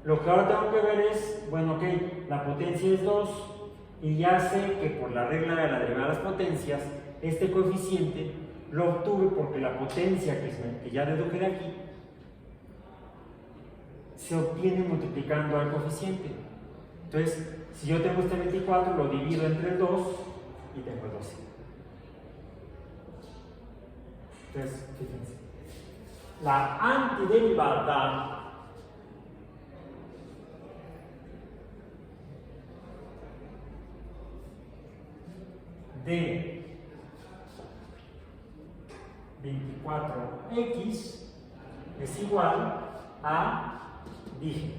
Lo que ahora tengo que ver es, bueno, ok, la potencia es 2 y ya sé que por la regla de la derivada de las potencias, este coeficiente lo obtuve porque la potencia que ya deduje de aquí se obtiene multiplicando al coeficiente. Entonces, si yo tengo este 24, lo divido entre el 2 y tengo el 12. Entonces, fíjense. La antiderivada de 24x es igual a, dije,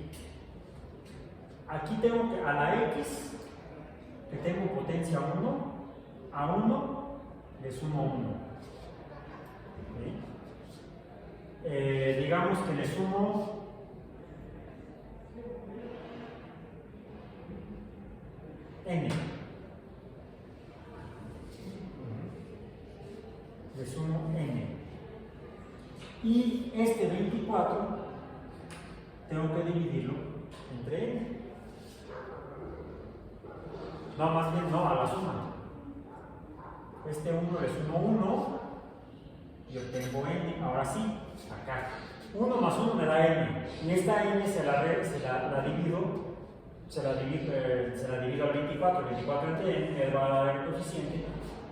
aquí tengo que a la x, que tengo potencia 1, a 1 le sumo 1. ¿Sí? Digamos que le sumo n. Le sumo n. Y este 24 tengo que dividirlo entre n. No, más bien no, a la suma. Este 1 le sumo 1 y obtengo n. Ahora sí, acá. 1 más 1 me da n. Y esta n se la divido. Se la divido al 24. El 24 entre n me va a dar el coeficiente.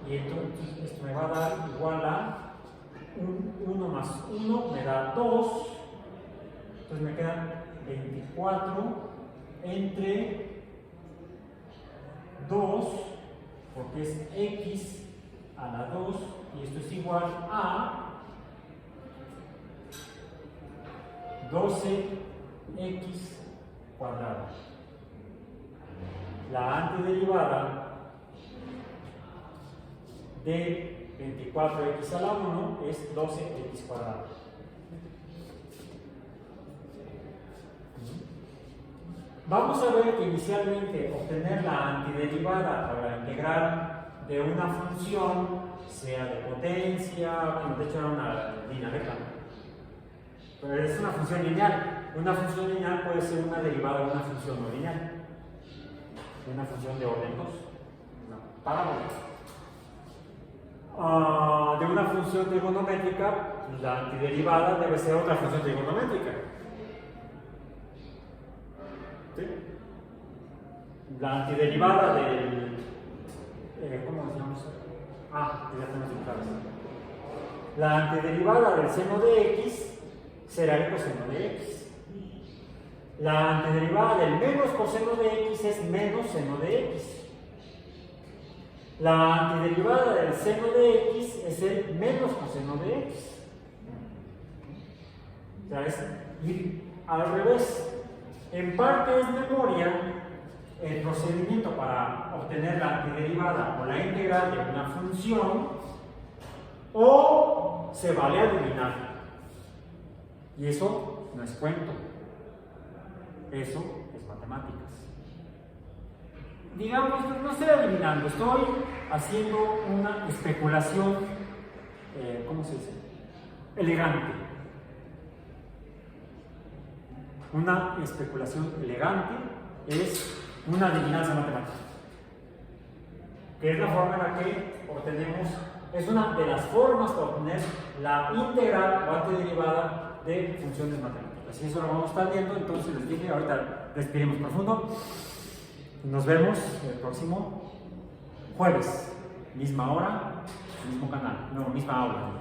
Y entonces esto me va a dar igual a 1 más 1 me da 2. Entonces me quedan 24 entre 2, porque es x a la 2, y esto es igual a 12x cuadrado. La antiderivada de 24x a la 1 es 12x cuadrado. Vamos a ver que inicialmente obtener la antiderivada para la integral de una función, sea de potencia, bueno, de hecho era una línea recta, pero es una función lineal. Una función lineal puede ser una derivada de una función no lineal, de una función de orden 2, una parábola. De una función trigonométrica, la antiderivada debe ser otra función trigonométrica. ¿Sí? La antiderivada del... ¿cómo decíamos? Ya tenemos claro. La antiderivada del seno de x será el coseno de x. La antiderivada del menos coseno de x es menos seno de x. La antiderivada del seno de x es el menos coseno de x. O sea, es ir al revés. En parte es memoria el procedimiento para obtener la antiderivada o la integral de una función, o se vale adivinar. Y eso no es cuento, eso es matemáticas. Digamos que no estoy adivinando, estoy haciendo una especulación, ¿cómo se dice? Elegante. Una especulación elegante es una adivinanza matemática, que es la forma en la que obtenemos, es una de las formas para obtener la integral o antiderivada de funciones matemáticas. Y eso lo vamos a estar viendo. Entonces les dije, ahorita respiremos profundo. Nos vemos el próximo jueves, misma hora, mismo canal, no, misma aula.